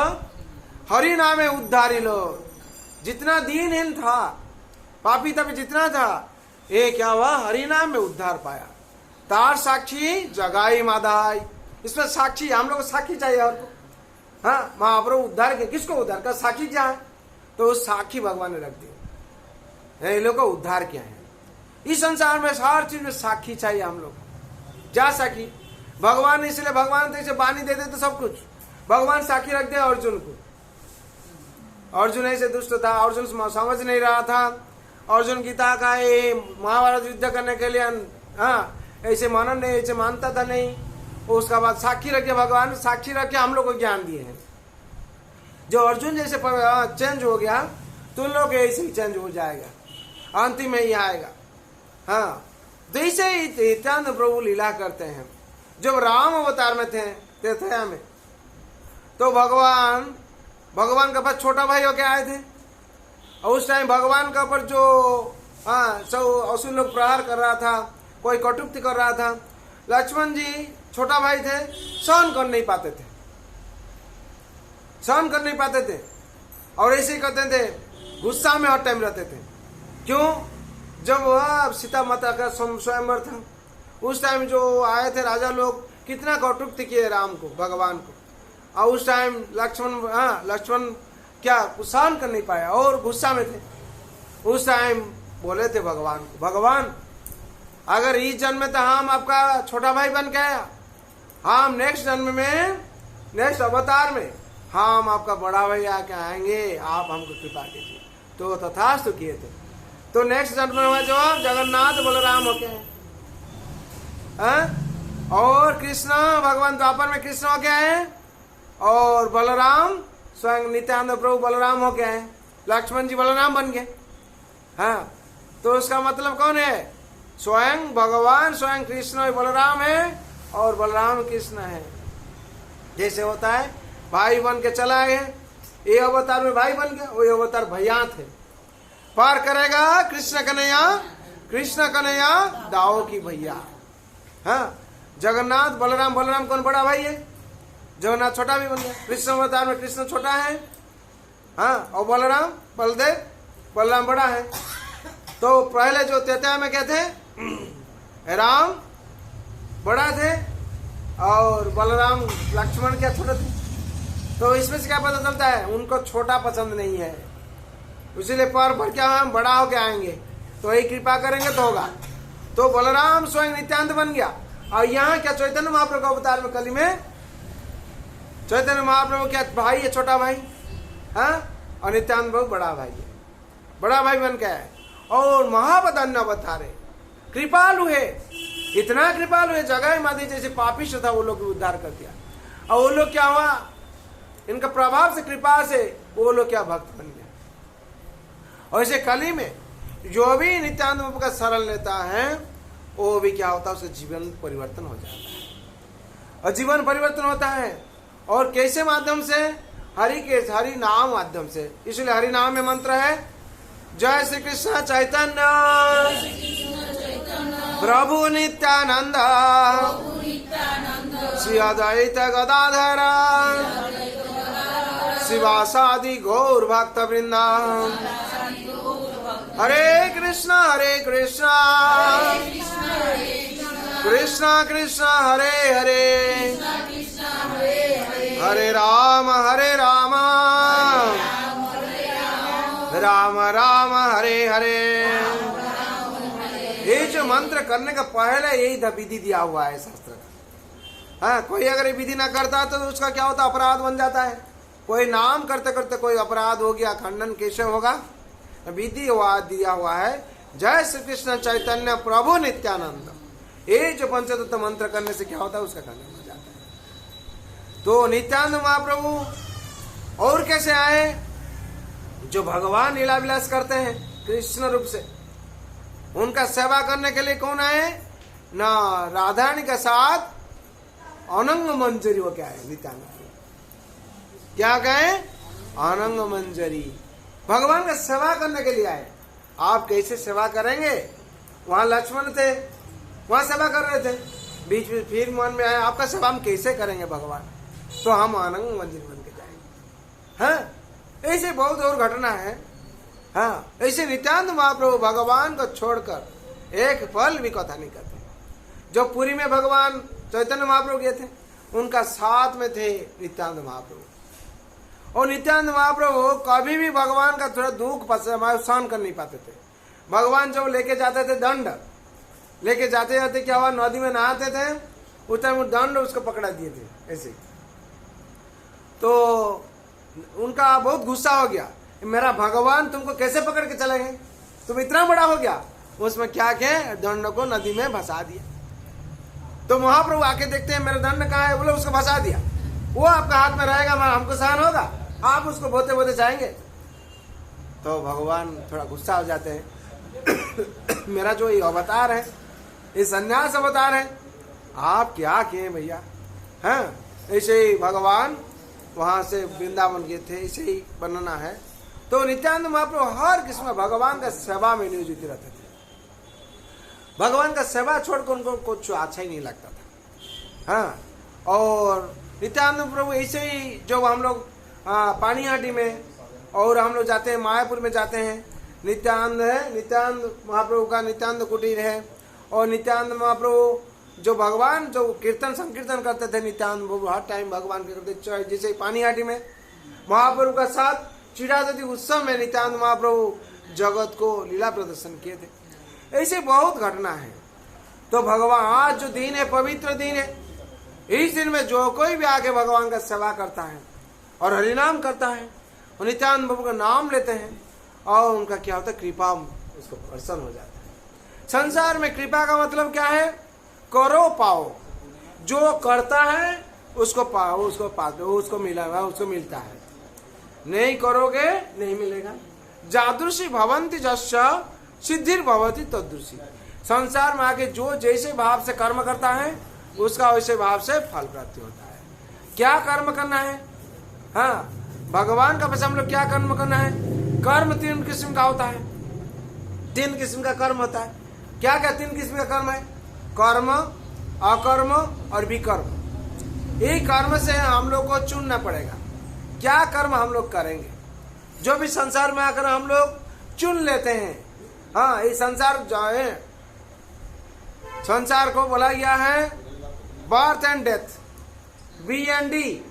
हरि नामे उद्धारिलो। जितना दीनहीन था, पापी तभी जितना था, ये क्या हुआ, हरि नाम में उद्धार पाया। तार साक्षी जगाई मादाई, इसमें साक्षी, हम लोग को साक्षी चाहिए और को। हाँ, महाप्रभु उद्धार के, किसको उद्धार का साक्षी क्या है, तो उस साक्षी भगवान ने रख दिया, ये लोग को उद्धार किया है। इस संसार में हर चीज में साक्षी चाहिए हम लोग। क्या साक्षी, भगवान, इसलिए भगवान तो इसे बानी दे देते सब कुछ, भगवान साक्षी रख दिया अर्जुन को। अर्जुन ऐसे दुष्ट था, अर्जुन समझ नहीं रहा था, अर्जुन गीता का ये महाभारत युद्ध करने के लिए हाँ ऐसे मनन नहीं, ऐसे मानता था नहीं। उसका बाद साक्षी रख दिया भगवान, साक्षी रख के हम लोग को ज्ञान दिए हैं। जो अर्जुन जैसे चेंज हो गया, तुम लोग ऐसे ही चेंज हो जाएगा, अंतिम में ही आएगा। हाँ, तो ऐसे ही नित्यानंद प्रभु लीला करते हैं। जब राम अवतार में थे तीर्थया में, तो भगवान का पास छोटा भाई होके आए थे, और उस टाइम भगवान का ऊपर जो सब असुर लोग प्रहार कर रहा था, कोई कटुक्ति कर रहा था, लक्ष्मण जी छोटा भाई थे, सहन कर नहीं पाते थे, सहन कर नहीं पाते थे, और ऐसे ही करते थे, गुस्सा में हर टाइम रहते थे। क्यों, जब वह सीता माता का स्वयंवर था, उस टाइम जो आए थे राजा लोग, कितना कटुक्ति किए राम को, भगवान को, और उस टाइम लक्ष्मण क्या सहन कर नहीं पाया और गुस्सा में थे। उस टाइम बोले थे भगवान को, भगवान अगर इस जन्म में तो हम आपका छोटा भाई बन गया, हम नेक्स्ट जन्म में, नेक्स्ट अवतार में हम आपका बड़ा भाई आके आएंगे, आप हमको कृपा कीजिए। तो तथास्तु किए थे। तो नेक्स्ट जन्म में जो जगन्नाथ बलराम होके हैं, और कृष्ण भगवान द्वापर में कृष्ण हो गया है, और बलराम स्वयं नित्यानंद प्रभु बलराम हो गया है, लक्ष्मण जी बलराम बन गए। हाँ, तो उसका मतलब कौन है, स्वयं भगवान, स्वयं कृष्ण बलराम है, और बलराम कृष्ण है। जैसे होता है भाई बन के चला गए, ये अवतार में भाई बन गया, वही अवतार भैया थे। पार करेगा कृष्ण कन्हैया दाओ की भैया। हाँ, जगन्नाथ बलराम, बलराम कौन बड़ा भाई है, जगन्नाथ छोटा भी बन गया। कृष्ण अवतार में कृष्ण छोटा है, हाँ, और बलराम बलदेव, बलराम बड़ा है। तो पहले जो त्रेता में क्या थे, राम बड़ा थे और बलराम लक्ष्मण क्या छोटे थे। तो इसमें से क्या पता चलता है, उनको छोटा पसंद नहीं है, इसीलिए पर क्या हम बड़ा होके आएंगे, तो यही कृपा करेंगे तो होगा। तो बलराम स्वयं नित्यानंद बन गया। और यहाँ क्या चैतन्य महाप्रभु का अवतार में कली में चैतन्य महाप्रभु क्या भाई है, छोटा भाई, हाँ, और नित्यानंद प्रभु बड़ा भाई है, बड़ा भाई बन गया है। और महापदान्य अवतार है, कृपालु है, इतना कृपालु है, जगह मादी जैसे पापिष्ट था वो लोग उद्धार कर दिया। और वो लोग क्या हुआ, इनका प्रभाव से, कृपा से वो लोग क्या भक्त बन गया। और इसे कली में जो भी नित्यानंद प्रभु का शरण लेता है, वो भी क्या होता है, उसका जीवन परिवर्तन हो जाता है। और जीवन परिवर्तन होता है, और कैसे माध्यम से, हरि नाम माध्यम से। इसलिए हरि नाम में मंत्र है, जय श्री कृष्ण चैतन्य प्रभु नित्यानंद श्री अद्वैत गदाधर शिवासादि गौर भक्त वृंदा। हरे कृष्णा कृष्णा कृष्णा हरे हरे, हरे राम राम राम हरे हरे। ये जो मंत्र करने का पहले यही विधि दिया हुआ है शास्त्र का। हाँ, कोई अगर ये विधि ना करता तो उसका क्या होता, अपराध बन जाता है। कोई नाम करते करते कोई अपराध हो गया, खंडन कैसे होगा, विधि दिया हुआ है। जय श्री कृष्ण चैतन्य प्रभु नित्यानंद, ये जो पंचतत्व मंत्र करने से क्या होता है, उसका खंडन हो जाता है। तो नित्यानंद महाप्रभु और कैसे आए, जो भगवान लीला विलास करते हैं कृष्ण रूप से, उनका सेवा करने के लिए कौन आए ना, राधारानी के साथ अनंग मंजरी हो, क्या है नित्यानंद, क्या कहे, अनंग मंजरी, भगवान का सेवा करने के लिए आए। आप कैसे सेवा करेंगे, वहां लक्ष्मण थे, वहां सेवा कर रहे थे, बीच में फिर मन में आया आपका सेवा हम कैसे करेंगे भगवान, तो हम अनंग मंजरी बन के जाएंगे। हाँ, ऐसे बहुत और घटना है। हाँ, ऐसे नित्यानंद महाप्रभु भगवान को छोड़कर एक पल भी कथा नहीं करते। जो पुरी में भगवान चैतन्य महाप्रभु गए थे, उनका साथ में थे नित्यानंद महाप्रभु। और नित्यानंद महाप्रभु कभी भी भगवान का थोड़ा दुख सहन कर नहीं पाते थे। भगवान जब लेके जाते थे दंड, लेके जाते जाते क्या हुआ, नदी में नहाते थे, उस टाइम दंड उसको पकड़ा दिए थे ऐसे। तो उनका बहुत गुस्सा हो गया, मेरा भगवान तुमको कैसे पकड़ के चले गए, तुम इतना बड़ा हो गया। उसमें क्या किया, दंड को नदी में भसा दिया। तो महाप्रभु आके देखते हैं मेरा दंड कहाँ है, बोले उसको भसा दिया। वो आपका हाथ में रहेगा, हमको सहन होगा, आप उसको बोते बोते जाएंगे। तो भगवान थोड़ा गुस्सा हो जाते हैं मेरा जो ये अवतार है, ये संन्यास अवतार है, आप क्या किए भैया। हाँ, ऐसे ही भगवान वहां से वृंदावन गए थे, ऐसे ही वर्णना है। तो नित्यानंद महाप्रभु हर किस्म भगवान का सेवा में नियोजित रहते थे। भगवान का सेवा छोड़कर उनको कुछ अच्छा ही नहीं लगता था। हाँ, और नित्यानंद प्रभु ऐसे ही जो हम लोग पानीहाटी में और हम लोग जाते हैं, मायापुर में जाते हैं, नित्यानंद है, नित्यानंद महाप्रभु का नित्यानंद कुटीर है। और नित्यानंद महाप्रभु जो भगवान जो कीर्तन संकीर्तन करते थे, नित्यानंद प्रभु हर टाइम भगवान के करते। जैसे पानीहाटी में महाप्रभु का साथ चिड़ादती उत्सव में नित्यानंद महाप्रभु जगत को लीला प्रदर्शन किए थे। ऐसे बहुत घटना है। तो भगवान आज जो दिन है, पवित्र दिन है, इस दिन में जो कोई भी आके भगवान का सेवा करता है और हरिनाम करता है, और नित्यानंद प्रभु का नाम लेते हैं, और उनका क्या होता है, कृपा उसको प्रसन्न हो जाता है। संसार में कृपा का मतलब क्या है, करो पाओ। जो करता है उसको पाओ, उसको पाते हो, उसको मिलता है। नहीं करोगे नहीं मिलेगा। जादृशी भवंति जस्य सिद्धिर भवति तदृशी। संसार में आके जो जैसे भाव से कर्म करता है, उसका वैसे भाव से फल प्राप्ति होता है। क्या कर्म करना है, हाँ, भगवान का पैसा हम लोग क्या कर्म करना है। कर्म 3 किस्म का होता है, 3 किस्म का कर्म होता है। क्या क्या 3 किस्म का कर्म है, कर्म, अकर्म और विकर्म। यही कर्म से हम लोग को चुनना पड़ेगा, क्या कर्म हम लोग करेंगे। जो भी संसार में आकर हम लोग चुन लेते हैं। हाँ, ये संसार जो है, संसार को बोला गया है birth and death, B and D,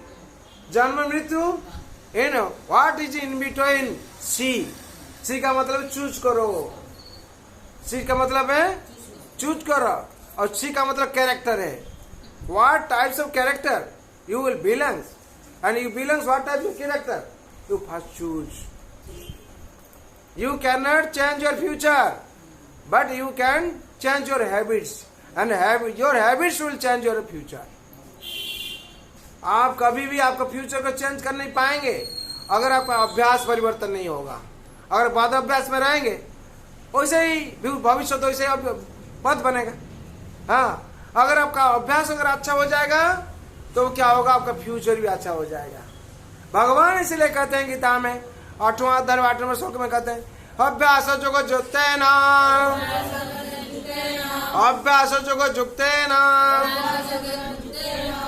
जन्म मृत्यु, what is in between, C का मतलब चूज करो, सी का मतलब है चूज करो, और सी का मतलब कैरेक्टर है। What types of character you will belongs, and you belongs what type of character, you first choose. You cannot change your future, but you can change your habits, and your habits will change your future. आप कभी भी आपका future को change कर नहीं पाएंगे अगर आपका अभ्यास परिवर्तन नहीं होगा। अगर बाद अभ्यास में रहेंगे, वैसे ही भविष्य तो वैसे पद बनेगा। हाँ, अगर आपका अभ्यास अगर अच्छा हो जाएगा तो क्या होगा, आपका फ्यूचर भी अच्छा हो जाएगा। भगवान इसलिए कहते हैं गीता में 8वां अध्याय 8वें श्लोक में कहते हैं, अभ्यास जोग जुक्तेन, अभ्यास जोग जुक्तेन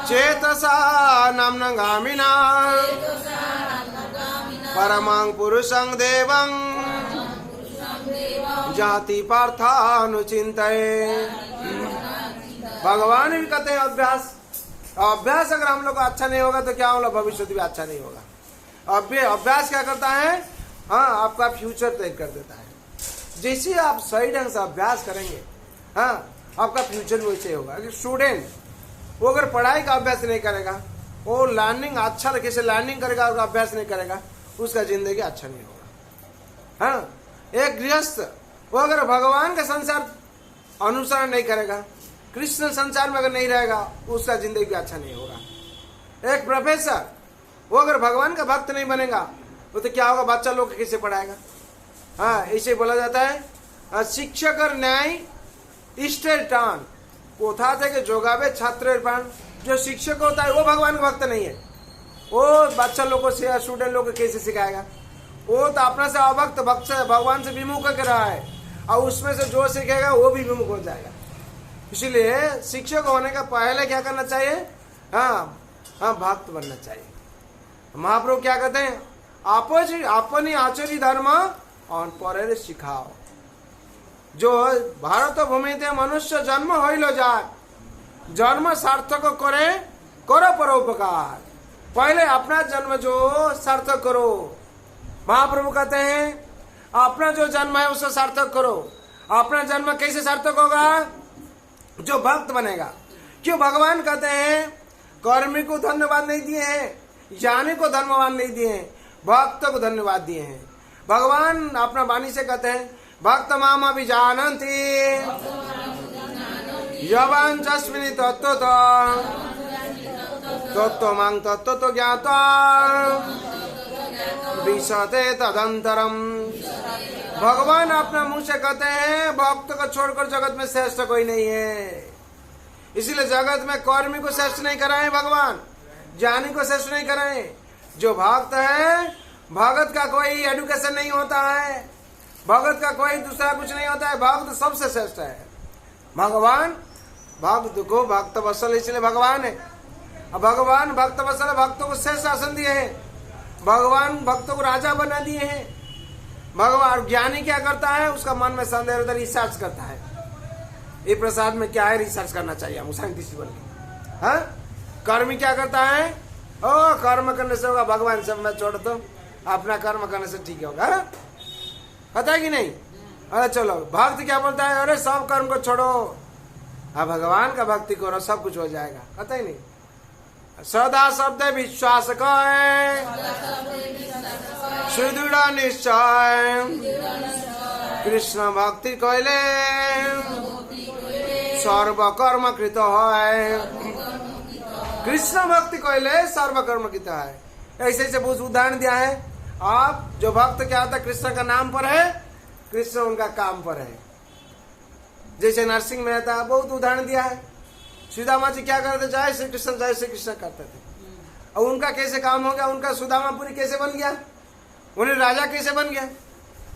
चेतसा नाम्नगामिना परमं पुरुषं देवं जाति पार्थानुचिंतये। भगवान भी कहते हैं अभ्यास अभ्यास अगर हम लोग को अच्छा नहीं होगा तो क्या होगा, भविष्य भी अच्छा नहीं होगा। अभ्यास क्या करता है, हाँ, आपका फ्यूचर तय कर देता है। जैसे आप सही ढंग से अभ्यास करेंगे, हाँ, आपका फ्यूचर भी वैसे होगा। स्टूडेंट वो अगर पढ़ाई का अभ्यास नहीं करेगा, वो लर्निंग अच्छा तरीके से लर्निंग करेगा और अभ्यास नहीं करेगा, उसका जिंदगी अच्छा नहीं होगा। हाँ, एक गृहस्थ वो अगर भगवान का संसार अनुसरण नहीं करेगा, कृष्ण संसार में अगर नहीं रहेगा, उसका जिंदगी अच्छा नहीं होगा। एक प्रोफेसर वो अगर भगवान का भक्त नहीं बनेगा, वो तो क्या होगा, बच्चा लोग कैसे पढ़ाएगा। हाँ, ऐसे बोला जाता है शिक्षक न्याय इष्टेर टान, कोथा थे कि जोगावे छात्र प्राण। जो शिक्षक होता है वो भगवान का भक्त नहीं है, वो बच्चा लोग को स्टूडेंट लोग को कैसे सिखाएगा। वो तो अपना से अभक्त भक्त से भगवान से विमुख कर रहा है, और उसमें से जो सीखेगा वो भी विमुख हो जाएगा। इसीलिए शिक्षक होने का पहले क्या करना चाहिए, हाँ, भक्त बनना चाहिए। महाप्रभु क्या कहते हैं, अपनी आचरी धर्म और परेर शिखाओ। जो भारत भूमिते मनुष्य जन्म हईल जाक, जन्म सार्थक करे, करो परोपकार। पहले अपना जन्म जो सार्थक करो। महाप्रभु कहते हैं अपना जो जन्म है उसे सार्थक करो। अपना जन्म कैसे सार्थक होगा? जो भक्त बनेगा। क्यों भगवान कहते हैं कर्मी को धन्यवाद नहीं दिए हैं, ज्ञानी को धन्यवाद नहीं दिए हैं, भक्त को धन्यवाद दिए हैं। भगवान अपना वाणी से कहते हैं भक्त माम अभिजानन्ति यवांचस्मिन् तत्त्वतो तत्त्वमां तत्त्वतो ज्ञात्वा विशते तदंतरम। भगवान अपना मुंह से कहते हैं भक्त को छोड़कर जगत में श्रेष्ठ कोई नहीं है। इसीलिए जगत में कर्मी को श्रेष्ठ नहीं कराए भगवान, ज्ञानी को श्रेष्ठ नहीं कराए। जो भक्त है, भगत का कोई एडुकेशन नहीं होता है, भगत का कोई दूसरा कुछ नहीं होता है, भक्त सबसे श्रेष्ठ है। भगवान भक्त को भक्त वत्सल इसलिए भगवान है। अब भगवान भक्त वत्सल भक्तों को श्रेष्ठ शासन दिए हैं। भगवान भक्तों को राजा बना दिए हैं। भगवान ज्ञानी क्या करता है? उसका मन में संदेह होता है, रिसर्च करता है। ये प्रसाद में क्या है, रिसर्च करना चाहिए हम साइंटिस्ट बन के। हाँ, कर्मी क्या करता है? ओ कर्म करने से होगा, भगवान सब मैं छोड़ दो, अपना कर्म करने से ठीक होगा। पता है कि नहीं? अरे चलो, भक्त क्या बोलता है? अरे सब कर्म को छोड़ो, अब भगवान का भक्ति करो, सब कुछ हो जाएगा। पता ही नहीं। सदा शब्द विश्वास कय सुदृढ़ निश्चय, कृष्ण भक्ति कहले सर्व कर्म कृत है। कृष्ण भक्ति कहले सर्व कर्म कृत है। ऐसे ऐसे बहुत उदाहरण दिया है। आप जो भक्त क्या होता है? कृष्ण का नाम पर है, कृष्ण उनका काम पर है। जैसे नरसिंह मेहता बहुत उदाहरण दिया है। सुदामा जी क्या करते? जय श्री कृष्ण करते थे। और उनका कैसे काम हो गया? उनका सुदामापुरी कैसे बन गया? उन्हें राजा कैसे बन गया?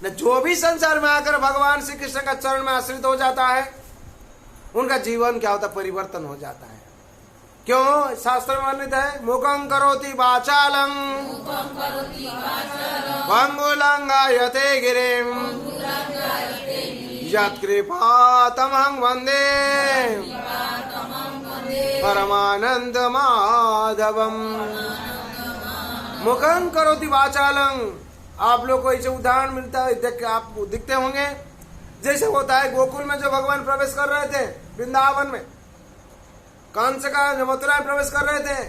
न जो भी संसार में आकर भगवान श्री कृष्ण का चरण में आश्रित हो जाता है, उनका जीवन क्या होता? परिवर्तन हो जाता है। क्यों? शास्त्र में वर्णित है मुखं करोति वाचालं भंगुलंगायते गिरिं यत्कृपा तमहं वंदे परमानंद माधवम। मुखं करोति वाचालं, आप लोग को ऐसे उदाहरण मिलता है, देख आप दिखते होंगे। जैसे होता है गोकुल में जो भगवान प्रवेश कर रहे थे, वृंदावन में कंस का जो मथुरा में प्रवेश कर रहे थे,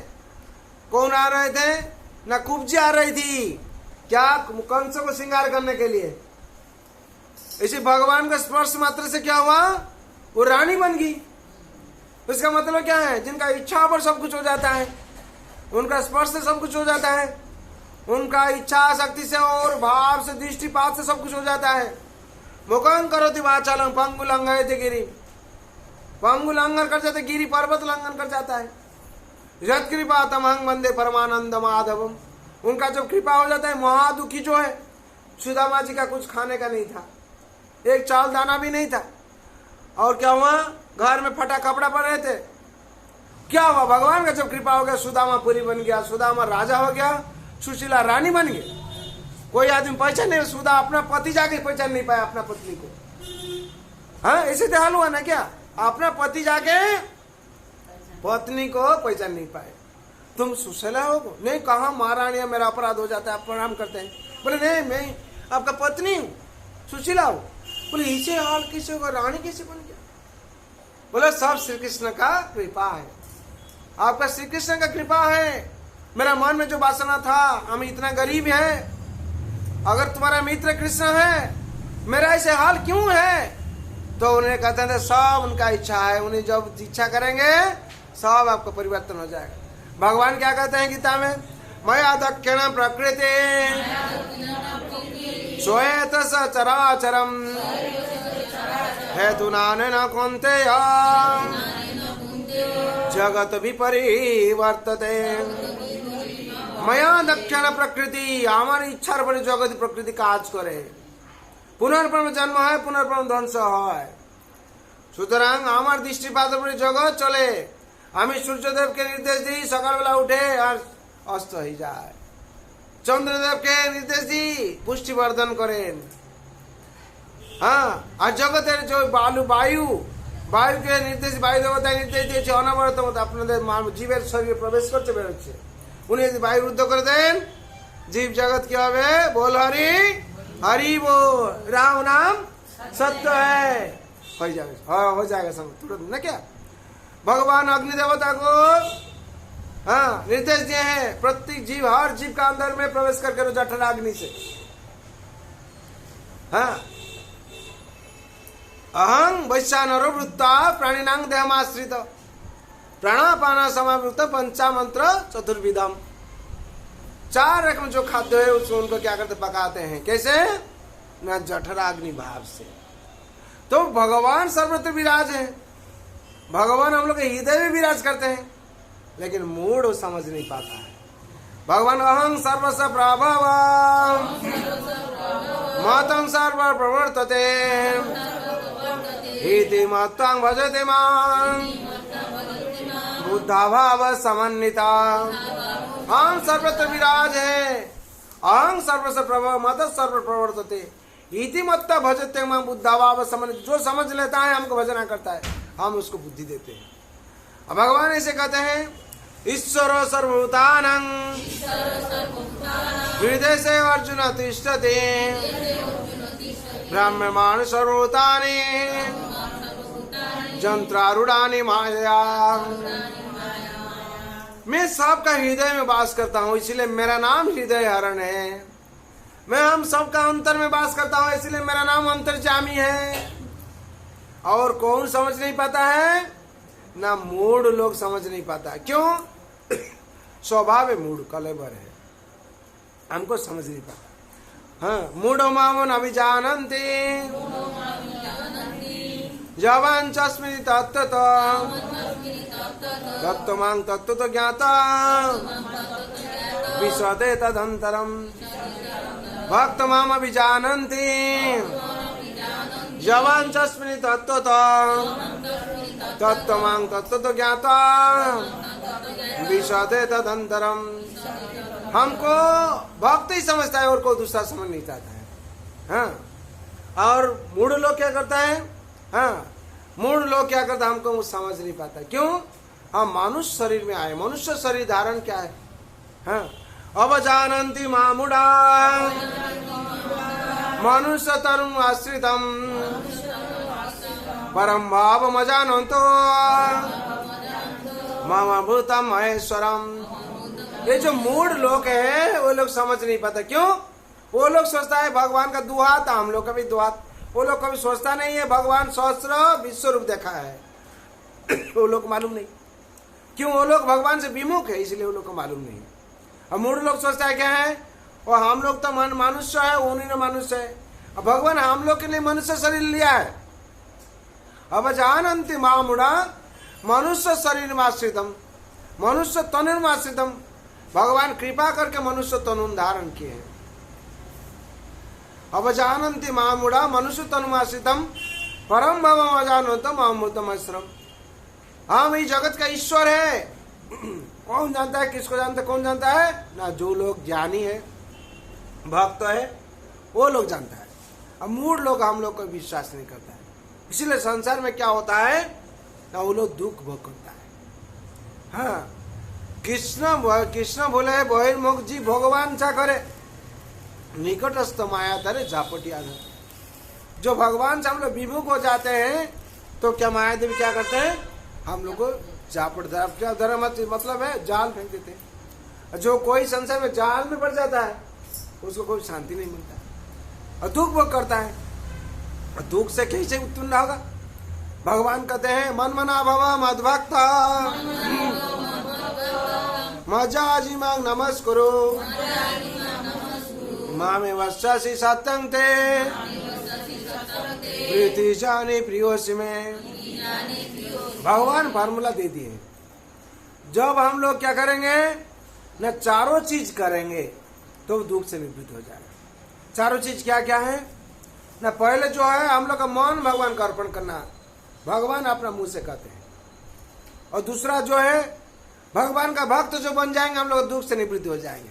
कौन आ रहे थे? ना कुब्जी आ रही थी। क्या? कंस को श्रृंगार करने के लिए। इसी भगवान का स्पर्श मात्र से क्या हुआ? वो रानी बन गई। इसका मतलब क्या है? जिनका इच्छा पर सब कुछ हो जाता है, उनका स्पर्श से सब कुछ हो जाता है, उनका इच्छा शक्ति से और भाव से दृष्टिपात से सब कुछ हो जाता है। मुखं करोति वाचालं पंगु लंघयते गिरि, पंगु लंघन कर जाते, गिरि पर्वत लंघन कर जाता है। यत् कृपा तमहं वंदे परमानंद माधवम। उनका जब कृपा हो जाता है, महादुखी जो है, सुदामा जी का कुछ खाने का नहीं था, एक चावल दाना भी नहीं था। और क्या हुआ? घर में फटा कपड़ा पड़ रहे थे। क्या हुआ? भगवान का जब कृपा हो गया, सुदामा पुरी बन गया, सुदामा राजा हो गया, सुशीला रानी बन गई। कोई आदमी पहचान नहीं, सुदा अपना पति जाके पहचान नहीं पाया अपना पत्नी को। हाँ, ऐसे तो हाल हुआ ना क्या? अपना पति जाके पत्नी को पहचान नहीं पाए। तुम सुशीला हो? नहीं, कहा महारानी, मेरा अपराध हो जाता है, आप प्रणाम करते हैं। बोले नहीं, मैं आपका पत्नी हूँ, सुशीला हूँ। बोले इसे हाल कैसे होगा? रानी कैसे बन गया? बोले सब श्री कृष्ण का कृपा है, आपका श्री कृष्ण का कृपा है। मेरा मन में जो वासना था, हम इतना गरीब हैं, अगर तुम्हारा मित्र कृष्ण है, मेरा ऐसे हाल क्यों है? तो उन्हें कहते थे सब उनका इच्छा है, उन्हें जब इच्छा करेंगे सब आपका परिवर्तन हो जाएगा। भगवान क्या कहते हैं गीता में? मया दक्षिण प्रकृति श्वेत सचराचरम हेतुनानेन कौन्तेय जगत विपरिवर्तते। मया दक्षिण प्रकृति, हमारी इच्छार पर जगत प्रकृति काज करे। पुनर्जन्म जन्म है, पुनर्जन्म ध्वंस है। সুতরাং আমার দৃষ্টিপাতের উপরে জগৎ চলে। আমি সূর্যদেবকে নির্দেশ দিই সকালবেলা উঠে আর অস্ত হয়ে যায়, চন্দ্রদেবকে নির্দেশ দিই পুষ্টিবর্ধন করেন, हाँ আর জগতের যে বায়ু বায়ুকে নির্দেশ বায়ু দেবতায় নির্দেশ দিয়েছে অনবরত মতো আপনাদের জীবের শরীরে প্রবেশ করতে বেরোচ্ছে। উনি যদি বায়ু রুদ্ধ করে দেন জীব জগৎ কি হবে? बोल हरि हरि बोल, राम नाम सत्य है, हो जाएगा। हाँ हो जाएगा सब तुरंत ना। क्या भगवान अग्नि देवता को हाँ निर्देश दिए हैं प्रत्येक जीव हर जीव का अंदर में प्रवेश करके जठर अग्नि से। हाँ अहं वैश्वानरो वृत्ता प्राणिनां देहमाश्रित प्राणापान समावृत पंचामंत्र चतुर्विधम। 4 रकम जो खाद्य है उसको उनको क्या करते? पकाते हैं। कैसे? न जठराग्नि भाव से। तो भगवान सर्वत्र विराज है, भगवान हम लोग के हृदय में विराज करते हैं, लेकिन मूड वो समझ नहीं पाता है। भगवान अहं सर्वस्व प्रभव मतम सर्व प्रवर्तते इति मत्तं भजते मां बुद्धाभाव समन्विता। अहं सर्वत्र विराज है, अहं सर्वस्व प्रभव मत सर्व प्रवर्तते इति मत्ता भजते मां बुद्धाभाव समन्वित। जो समझ लेता है हमको भजना करता है, हम उसको बुद्धि देते हैं। अब भगवान ऐसे कहते हैं ईश्वरो सर्वभूतानां हृदय से अर्जुन तिष्ठते ब्रह्मांड सर्वभूतानि जंत्रारूढ़ानि माया। मैं सबका हृदय में वास करता हूँ, इसलिए मेरा नाम हृदय हरण है। मैं हम सबका अंतर में वास करता हूँ, इसलिए मेरा नाम अंतर्जामी है। और कौन समझ नहीं पाता है? ना मूड लोग समझ नहीं पाता। क्यों? स्वभाव है मूड कलेबर है, हमको समझ नहीं पाता। हाँ मूढ़ो मामो न विजानन्ति जवान चस्मि तत्त्वतो तत्त्वमां तत्त्वतो ज्ञाता विशदे तदंतरम। भक्त माम विजानन्ति जवान चस्मि तत्त्वतो तत्त्वमां तत्त्वतो ज्ञाता विशदे तदंतरम। हमको भक्त ही समझता है और कोई दूसरा समझ नहीं चाहता है। हाँ और मूढ़ लोग क्या करता है? हाँ मूढ़ लोग क्या करता है? हमको समझ नहीं पाता। क्यों? हम मनुष्य शरीर में आए, मनुष्य शरीर धारण क्या है? हाँ अवजानन्ति मामुड़ा मनुष्य तरुण आश्रितम परम भाव मजानन्तो मामा भूतम महेश्वरम। ये जो मूढ़ लोग है वो लोग समझ नहीं पाता। क्यों? वो लोग सोचता है भगवान का 2 हाथ, हम लोग का भी 2 हाथ। वो लोग कभी सोचता नहीं है भगवान सहस्र विश्व रूप देखा है। वो लोग मालूम नहीं। क्यों? वो लोग भगवान से विमुख है, इसलिए वो लोग को मालूम नहीं। अब मूढ़ लोग सोचता है क्या है? और हम लोग तो मनुष्य है, उन्हीं ने मनुष्य है। अब भगवान हम लोग के लिए मनुष्य शरीर लिया है। अब जानन्ति मामुड़ा मनुष्य शरीर में आश्रितम मनुष्य तनुर्म आश्रितम। भगवान कृपा करके मनुष्य तनु धारण किए हैं। अब जानन्ति मामुड़ा मनुष्य तनुमाश्रितम परम भवम अजानन्तम अमृतम आश्रम। हम इस जगत का ईश्वर है। कौन जानता है? किसको जानता है? कौन जानता है? ना जो लोग ज्ञानी है, भक्त है, वो लोग जानता है। अब मूढ़ लोग हम लोग को विश्वास नहीं करता है। इसीलिए संसार में क्या होता है ना, वो लोग दुख भोग करता है। हाँ कृष्ण बोले बहिर्मुख जी भगवान सा करे निकटस्थ माया धरे झापटी आधार। जो भगवान से हम लोग विमुख हो जाते हैं तो क्या माया देवी क्या करते हैं? हम लोग को झापट धर्म मतलब है जाल फेंक देते हैं। जो कोई संसार में जाल में पड़ जाता है उसको कोई शांति नहीं मिलता और दुख भोग करता है। और दुख से कैसे उत्पन्न होगा? भगवान कहते हैं मन मना भव मद्भक्त मजाजी मांग नमस्कुरु मामे वश्यसि सत्यं ते प्रीति जाने प्रियोसि में। भगवान फार्मूला दे दिए। जब हम लोग क्या करेंगे न चारों चीज करेंगे तो दुख से निवृत्त हो जाएगा। चारों चीज क्या क्या है न? पहले जो है हम लोग का मन भगवान का अर्पण करना, भगवान अपना मुंह से कहते हैं। और दूसरा जो है भगवान का भक्त जो बन जाएंगे हम लोग दुख से निवृत्त हो जाएंगे।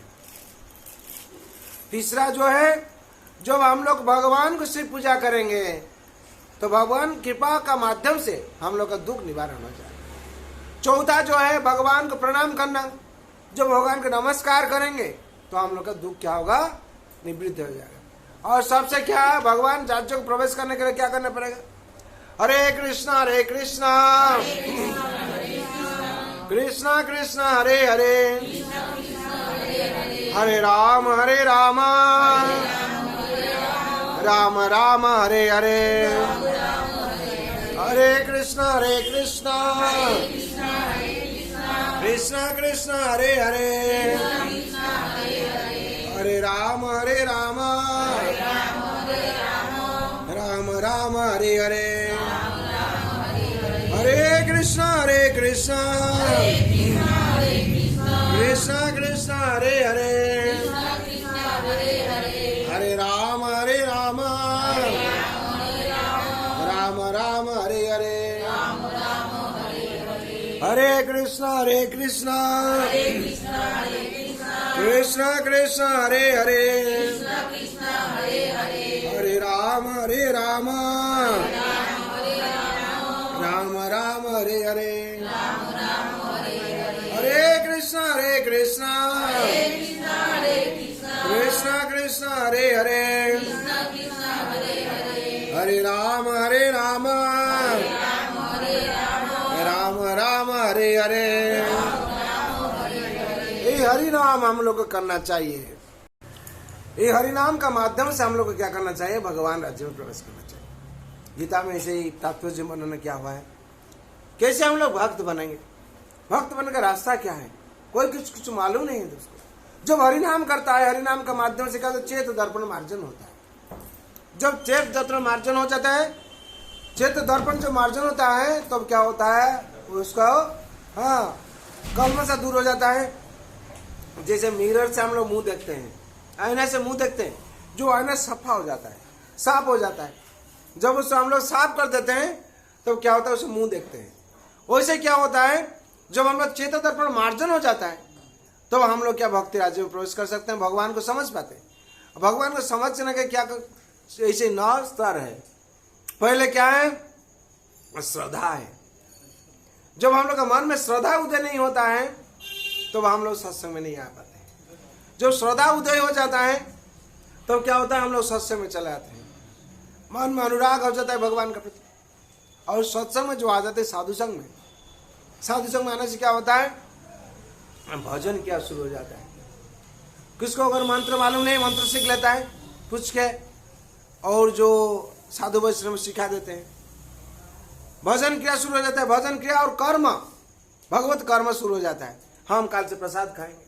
तीसरा जो है जब हम लोग भगवान को सिर्फ पूजा करेंगे तो भगवान कृपा का माध्यम से हम लोग का दुख निवारण हो जाएगा। चौथा जो है भगवान को प्रणाम करना। जब भगवान को नमस्कार करेंगे तो हम लोग का दुख क्या होगा, निवृत्त हो जाएगा। और सबसे क्या है, भगवान राज्य को प्रवेश करने के लिए क्या करना पड़ेगा, हरे कृष्णा कृष्णा कृष्णा हरे हरे, हरे राम राम राम हरे हरे, हरे कृष्णा कृष्णा कृष्णा हरे हरे, हरे राम राम राम हरे हरे, हरे कृष्णा कृष्णा कृष्णा हरे हरे, हरे राम राम राम हरे हरे, हरे कृष्णा कृष्णा कृष्णा हरे हरे, हरे राम राम राम हरे हरे, हरे कृष्णा कृष्णा कृष्णा हरे हरे, हरे राम राम राम हरे हरे। ये हरि नाम हम लोग को करना चाहिए। ये हरि नाम का माध्यम से हम लोग को क्या करना चाहिए, भगवान राज्य में प्रवेश करना चाहिए। गीता में ऐसे ही तात्पर्य वर्णन किया हुआ है। कैसे हम लोग भक्त बनेंगे, भक्त बनने का रास्ता क्या है, कोई कुछ मालूम नहीं है दोस्तों। जब हरि नाम करता है, हरि नाम का माध्यम से क्या होता है, चेत दर्पण मार्जन होता है। जब चेत दर्पण मार्जन हो जाता है, चेत दर्पण जो मार्जन होता है, तब तो क्या होता है, उसका कल्म सा दूर हो जाता है। जैसे मिरर से हम लोग मुंह देखते हैं, आईना से मुंह देखते हैं, जो आईना सफा हो जाता है, साफ हो जाता है। जब उसको हम लोग साफ कर देते हैं तो क्या होता है, उसे मुंह देखते हैं। वैसे क्या होता है, जब हम लोग चेत दर्पण मार्जन हो जाता है तो हम लोग क्या भक्ति राज्य में प्रवेश कर सकते हैं, भगवान को समझ पाते हैं। भगवान को समझने के क्या ऐसे 9 स्तर है। पहले क्या है, श्रद्धा है। जब हम लोग का मन में श्रद्धा उदय नहीं होता है तो हम लोग सत्संग में नहीं आ पाते। जब श्रद्धा उदय हो जाता है तो क्या होता है, हम लोग सत्संग में चले आते हैं, मन में अनुराग हो जाता है भगवान के प्रति। और सत्संग में जो आ जाते हैं साधु संग में, साधु संग में आने से क्या होता है, भजन क्या शुरू हो जाता है। किसको अगर मंत्र मालूम नहीं, मंत्र सीख लेता है पूछ के, और जो साधु वैष्णव सिखा देते हैं। भजन क्रिया शुरू हो जाता है, भजन क्रिया और कर्म, भगवत कर्म शुरू हो जाता है। हम काल से प्रसाद खाएंगे,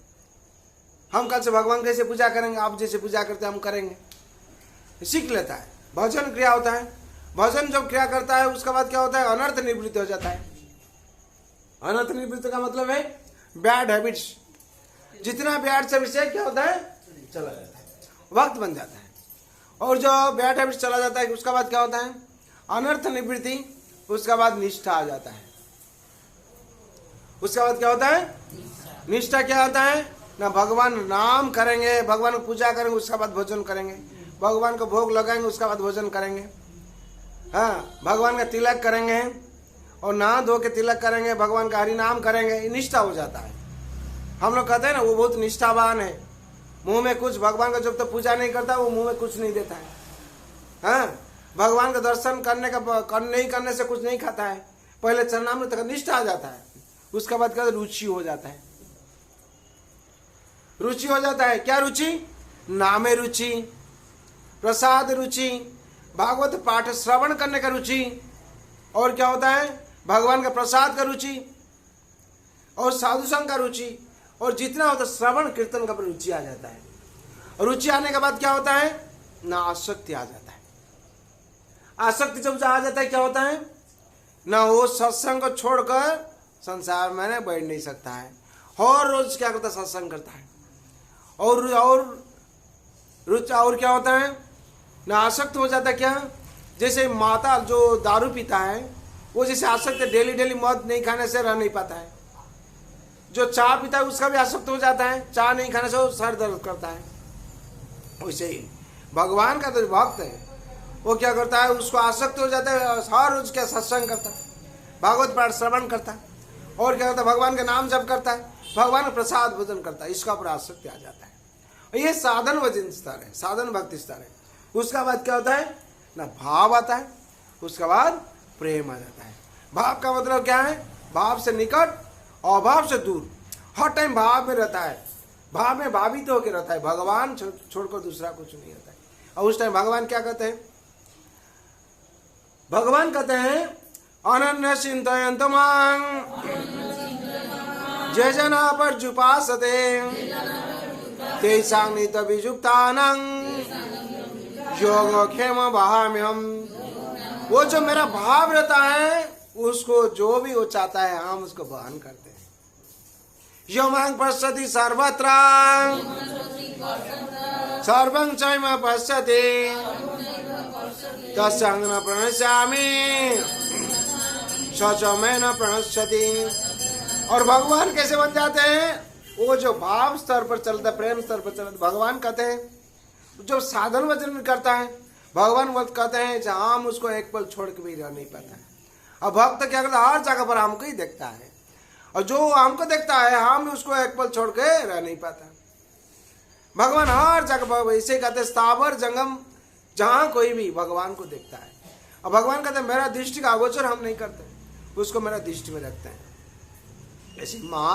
हम कल से भगवान कैसे पूजा करेंगे, आप जैसे पूजा करते हैं हम करेंगे, सीख लेता है। भजन क्रिया होता है, भजन जब क्रिया करता है उसके बाद क्या होता है, अनर्थ निवृत्ति हो जाता है। अनर्थ निवृत्ति का मतलब है बैड हैबिट्स, जितना बैड से विषय क्या होता है, चला जाता है, वक्त बन जाता है। और जो बैड हैबिट्स चला जाता है उसका बाद क्या होता है, अनर्थ निवृत्ति, उसका बाद निष्ठा आ जाता है। उसके बाद क्या होता है, निष्ठा क्या होता है, ना भगवान नाम करेंगे, भगवान को पूजा करेंगे, उसके बाद भोजन करेंगे, भगवान को भोग लगाएंगे, उसके बाद भोजन करेंगे। हाँ, भगवान का तिलक करेंगे और नहा धो के तिलक करेंगे, भगवान का हरि नाम करेंगे, ये निष्ठा हो जाता है। हम लोग कहते हैं ना वो बहुत निष्ठावान है, मुंह में कुछ, भगवान का जब तक पूजा नहीं करता वो मुंह में कुछ नहीं देता है। हाँ, भगवान का दर्शन नहीं करने से कुछ नहीं खाता है, पहले चरणामृत तक निष्ठा आ जाता है, उसके बाद क्या रुचि हो जाता है, रुचि हो जाता है। क्या रुचि, नामे रुचि, प्रसाद रुचि, भागवत पाठ श्रवण करने का रुचि, और क्या होता है, भगवान का प्रसाद का रुचि, और साधु संग का रुचि, और जितना होता है श्रवण कीर्तन का रुचि आ जाता है। रुचि आने के बाद क्या होता है, ना आसक्ति आ जाता है। आसक्ति जब आ जाता है क्या होता है, ना वो सत्संग को छोड़कर संसार में बैठ नहीं सकता है, हर रोज क्या करता है, सत्संग करता है। और क्या होता है, ना आसक्त हो जाता है। क्या, जैसे माता जो दारू पीता है वो जैसे आसक्त है, डेली डेली मद नहीं खाने से रह नहीं पाता है। जो चाय पीता है उसका भी आसक्त हो जाता है, चाय नहीं खाने से वो सर दर्द करता है। वैसे ही भगवान का तो भक्त है वो क्या करता है, उसको आसक्त हो जाता है, हर रोज क्या सत्संग करता है, भागवत पाठ श्रवण करता है, और क्या करता है, भगवान के नाम जप करता है, भगवान का प्रसाद भोजन करता है, इसका ऊपर आसक्ति आ जाता है। और ये साधन भजन स्तर है, साधन भक्ति स्तर है। उसका बाद क्या होता है ना, भाव आता है, उसके बाद प्रेम आ जाता है। भाव का मतलब क्या है, भाव से निकट और भाव से दूर, हर टाइम भाव में रहता है, भाव में भावित होकर रहता है, भगवान छोड़कर दूसरा कुछ नहीं रहता है। और उस टाइम भगवान क्या कहते हैं, भगवान कहते हैं अनन्य चिंतयन्त मां जे जना पर्युपासते तेषां नित्यविजुक्तानां योगक्षेम वहाम्यहम्। वो जो मेरा भाव रहता है उसको जो भी वो चाहता है हम उसको वहन करते हैं। यो मां पश्यति सर्वत्र सर्वं चैव पश्यति तस्यां न प्रणश्यामि स च मैं न प्रणश्यति। और भगवान कैसे बन जाते हैं, वो जो भाव स्तर पर चलता है, प्रेम स्तर पर चलता है, भगवान कहते हैं जो साधन वचन करता है, भगवान कहते हैं जहाँ हम उसको एक पल छोड़ के भी रह नहीं पाता है। और भक्त क्या करता है, हर जगह पर हमको ही देखता है, और जो हमको देखता है हम उसको एक पल छोड़ के रह नहीं पाता। भगवान हर जगह पर, इसे कहते हैं स्थावर जंगम, जहाँ कोई भी भगवान को देखता है। और भगवान कहते हैं मेरा दृष्टि का अगोचर हम नहीं करते, उसको मेरा दृष्टि में रखते हैं। ऐसी माँ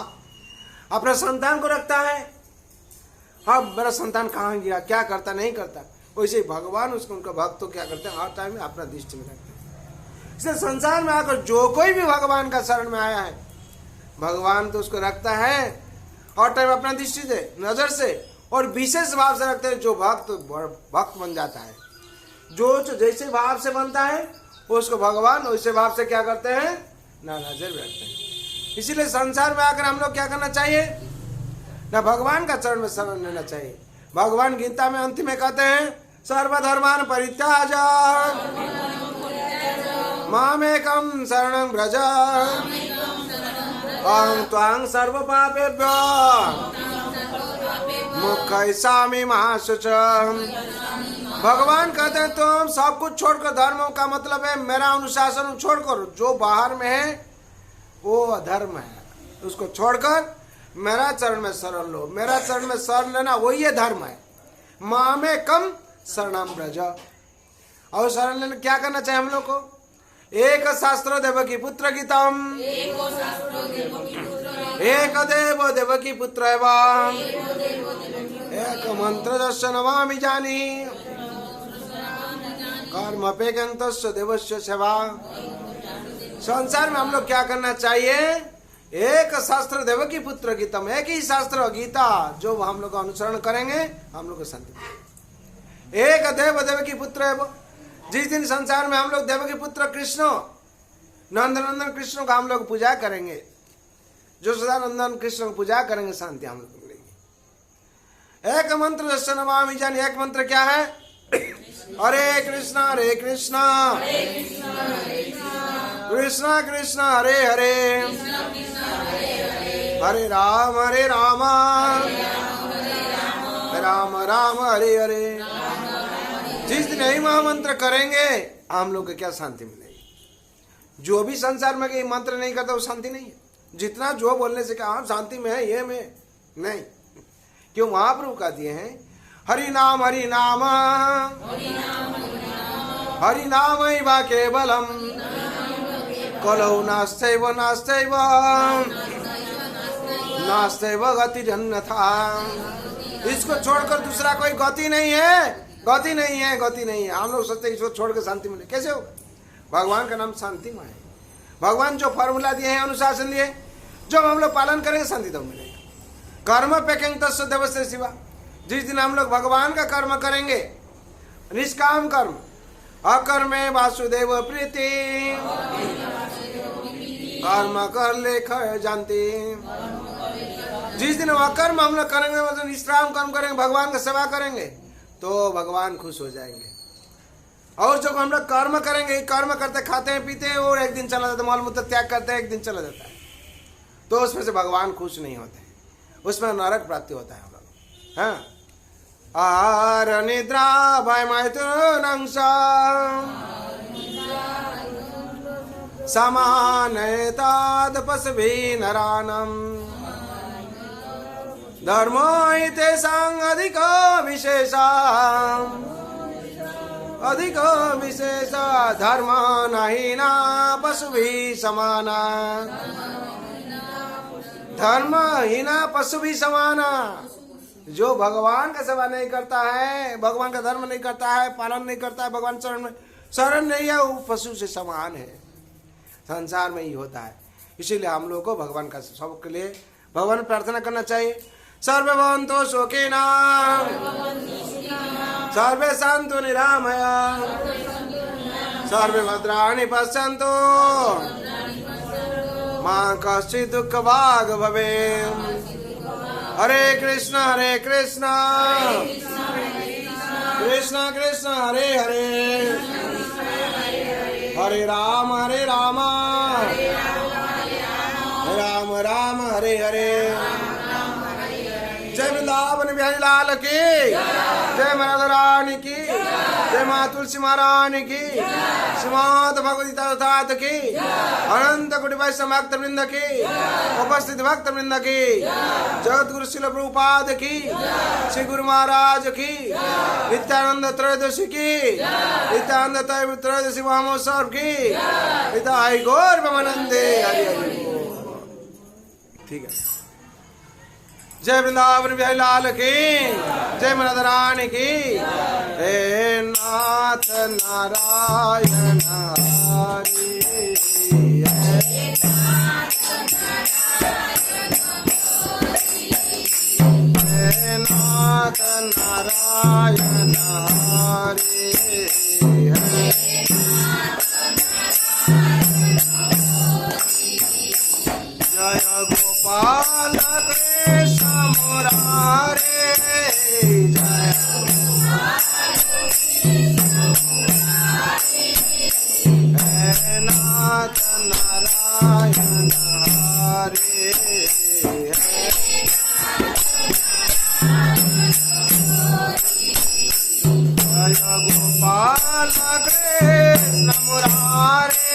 अपने संतान को रखता है, हाँ मेरा संतान कहाँ गया, क्या करता नहीं करता, वैसे ही भगवान उसको, उनका भक्त तो क्या करते हैं, हर टाइम में अपना दृष्टि में रखते हैं। इसलिए संसार में आकर जो कोई भी भगवान का शरण में आया है, भगवान तो उसको रखता है हर टाइम अपना दृष्टि से, नजर से, और विशेष भाव से रखते हैं। जो भक्त बन जाता है, जो जैसे भाव से बनता है उसको भगवान वैसे भाव से क्या करते हैं ना, नजर में रखते हैं। इसीलिए संसार में आकर हम लोग क्या करना चाहिए ना, भगवान का चरण में शरण लेना चाहिए। भगवान गीता में अंतिम में कहते हैं सर्वधर्मान परित्याज मामेकं शरणं व्रज अहं त्वां सर्व पापेभ्यो मोक्षयिष्यामि मा शुचम्। भगवान कहते हैं तुम सब कुछ छोड़कर, धर्मों का मतलब है मेरा अनुशासन छोड़कर, जो बाहर में है वो अधर्म है, उसको छोड़कर मेरा चरण में शरण लो। मेरा चरण में शरण लेना वही है धर्म है। मामेकं शरणं व्रज। और शरण लेने क्या करना चाहिए हम लोग को, एक शास्त्रो देवकी पुत्र गीतम, एक देव देवकी पुत्र एवं एक मंत्र दर्शन नमामि जानी कर्म अपेक्षन्तस्य देवस्य सेवा। संसार में हम लोग क्या करना चाहिए, एक शास्त्र देवकी पुत्र गीतम, एक ही शास्त्र गीता जो हम लोग अनुसरण करेंगे हम लोग को शांति। एक देव देवकी पुत्र है, जिस दिन संसार में हम लोग देवकी पुत्र कृष्ण नंदनंदन कृष्ण का हम लोग पूजा करेंगे, जो सदानंदन कृष्ण को पूजा करेंगे, शांति हम लोग मिलेगी। एक मंत्र दर्शन नमामि जानी, एक मंत्र क्या है, हरे कृष्णा कृष्णा कृष्णा हरे हरे, हरे राम राम राम हरे हरे। जिस दिन यही महामंत्र करेंगे हम लोग को क्या शांति मिलेगी। जो भी संसार में कहीं मंत्र नहीं करता वो शांति नहीं है। जितना जो बोलने से कहा शांति में है, ये में नहीं। क्यों, महाप्रभु का दिए हैं हरि नाम वा केवलम कलौ नास्त्यैव गति अन्यथा। इसको छोड़कर दूसरा कोई गति नहीं है, गति नहीं है। हम लोग सोचते हैं इसको छोड़ के शांति मिले, कैसे होगा। भगवान का नाम शांतिमय है। भगवान जो फॉर्मूला दिए हैं, अनुशासन दिए, जब हम लोग पालन करेंगे शांति तो मिलेगा। कर्म पेकेंग तस्य देवस्य शिवा। जिस दिन हम लोग भगवान का कर्म करेंगे, निष्काम कर्म, अकर्मे वासुदेव प्रीति, कर्म कर लेख जानती। जिस दिन अकर्म हम लोग करेंगे, मतलब निष्काम कर्म करेंगे, भगवान का सेवा करेंगे, तो भगवान खुश हो जाएंगे। और जब हम लोग कर्म करेंगे, कर्म करते खाते हैं पीते हैं और एक दिन चला जाता है, मल मूत्र त्याग करते हैं, एक दिन चला जाता है, तो उसमें से भगवान खुश नहीं होते हैं, उसमें नरक प्राप्ति होता है हम लोग। हाँ, आहार निद्रा भयमैथुनं समानयेताद् पशुभिः नराणाम् धर्मो हि तेषाम् अधिको विशेष धर्म नहीना पशुभिः समाना धर्महीना पशुभिः समाना। जो भगवान का सेवा नहीं करता है, भगवान का धर्म नहीं करता है, पालन नहीं करता है, भगवान शरण नहीं है, वो पशु से समान है। संसार में ही होता है। इसीलिए हम लोग को भगवान का सबके लिए भगवान प्रार्थना करना चाहिए। सर्वे भवन्तु सुखिनः सर्वे सन्तु निरामयाः सर्वे भद्राणि पश्यन्तु मा कश्चित् दुःखभाग् भवेत्। हरे कृष्ण कृष्ण कृष्ण हरे हरे हरे राम राम राम हरे हरे। जय वृंदावन बिहारी लाल की जय राधा रानी की जय माँ तुलसी महारानी की श्रीमद् भगवती तथात की अनंत कोटि वैष्णव भक्त वृंद की उपस्थित भक्त वृंद की जगत गुरु श्रील प्रभुपाद की श्री गुरु महाराज की नित्यानंद त्रयोदशी की नित्यानंद त्रयोदशी महोत्सव की हिताय गौर ब्रह्मानंदे हरि हरि। ठीक है। जय वृंदावन बिहारी लाल की जय राधा रानी की। हे नाथ नारायण हरि हे नाथ नारायण हरि जय गोपाल कृष्ण मुरारे जय हे नाथ नारायण हरे जय गोपाल कृष्ण मुरारे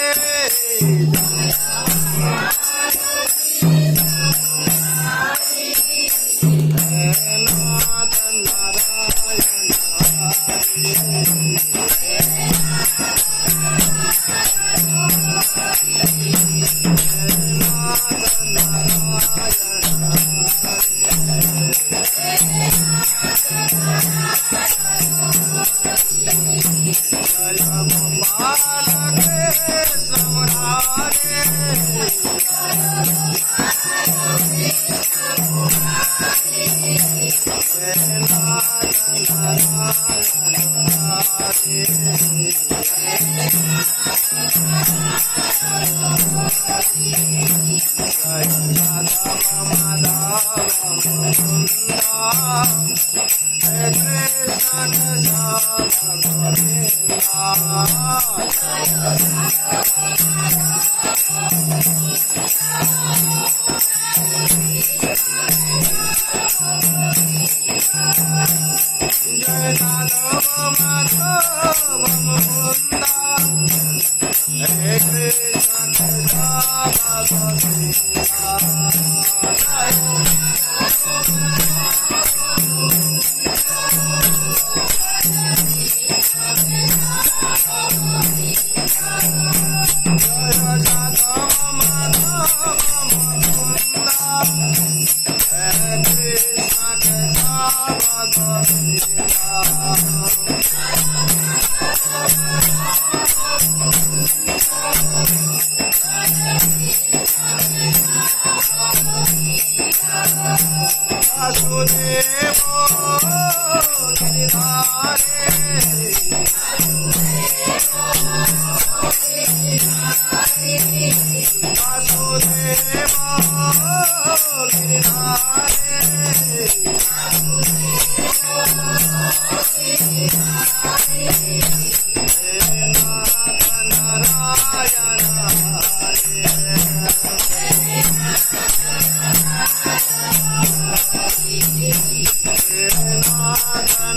Narayan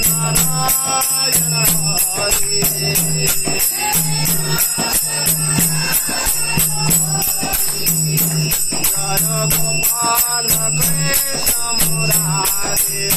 गोपाल कृष्ण मुरारी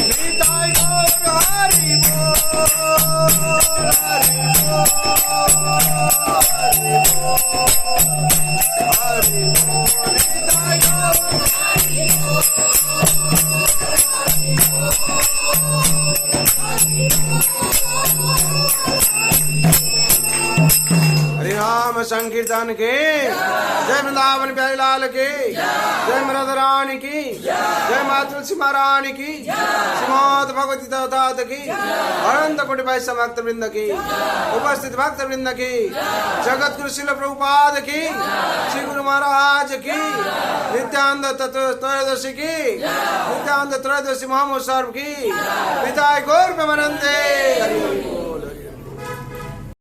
निताय गौर हरि बोल हरि बोल निताय गौर हरि नाम संकीर्तन के जय वृंदावन प्यारे लाल की जय राधा रानी की जय माँ तुलसी महारानी की श्रीमद् भगवती तथात की अनंत कोटि वैष्णव भक्त वृंद की उपस्थित भक्त वृंद की जगत गुरु शिल प्रभुपाद की श्री गुरु महाराज की नित्यानंद त्रयोदशी की नित्यानंद त्रयोदशी महामहोत्सव की पिता गौर प्रेमानंदे।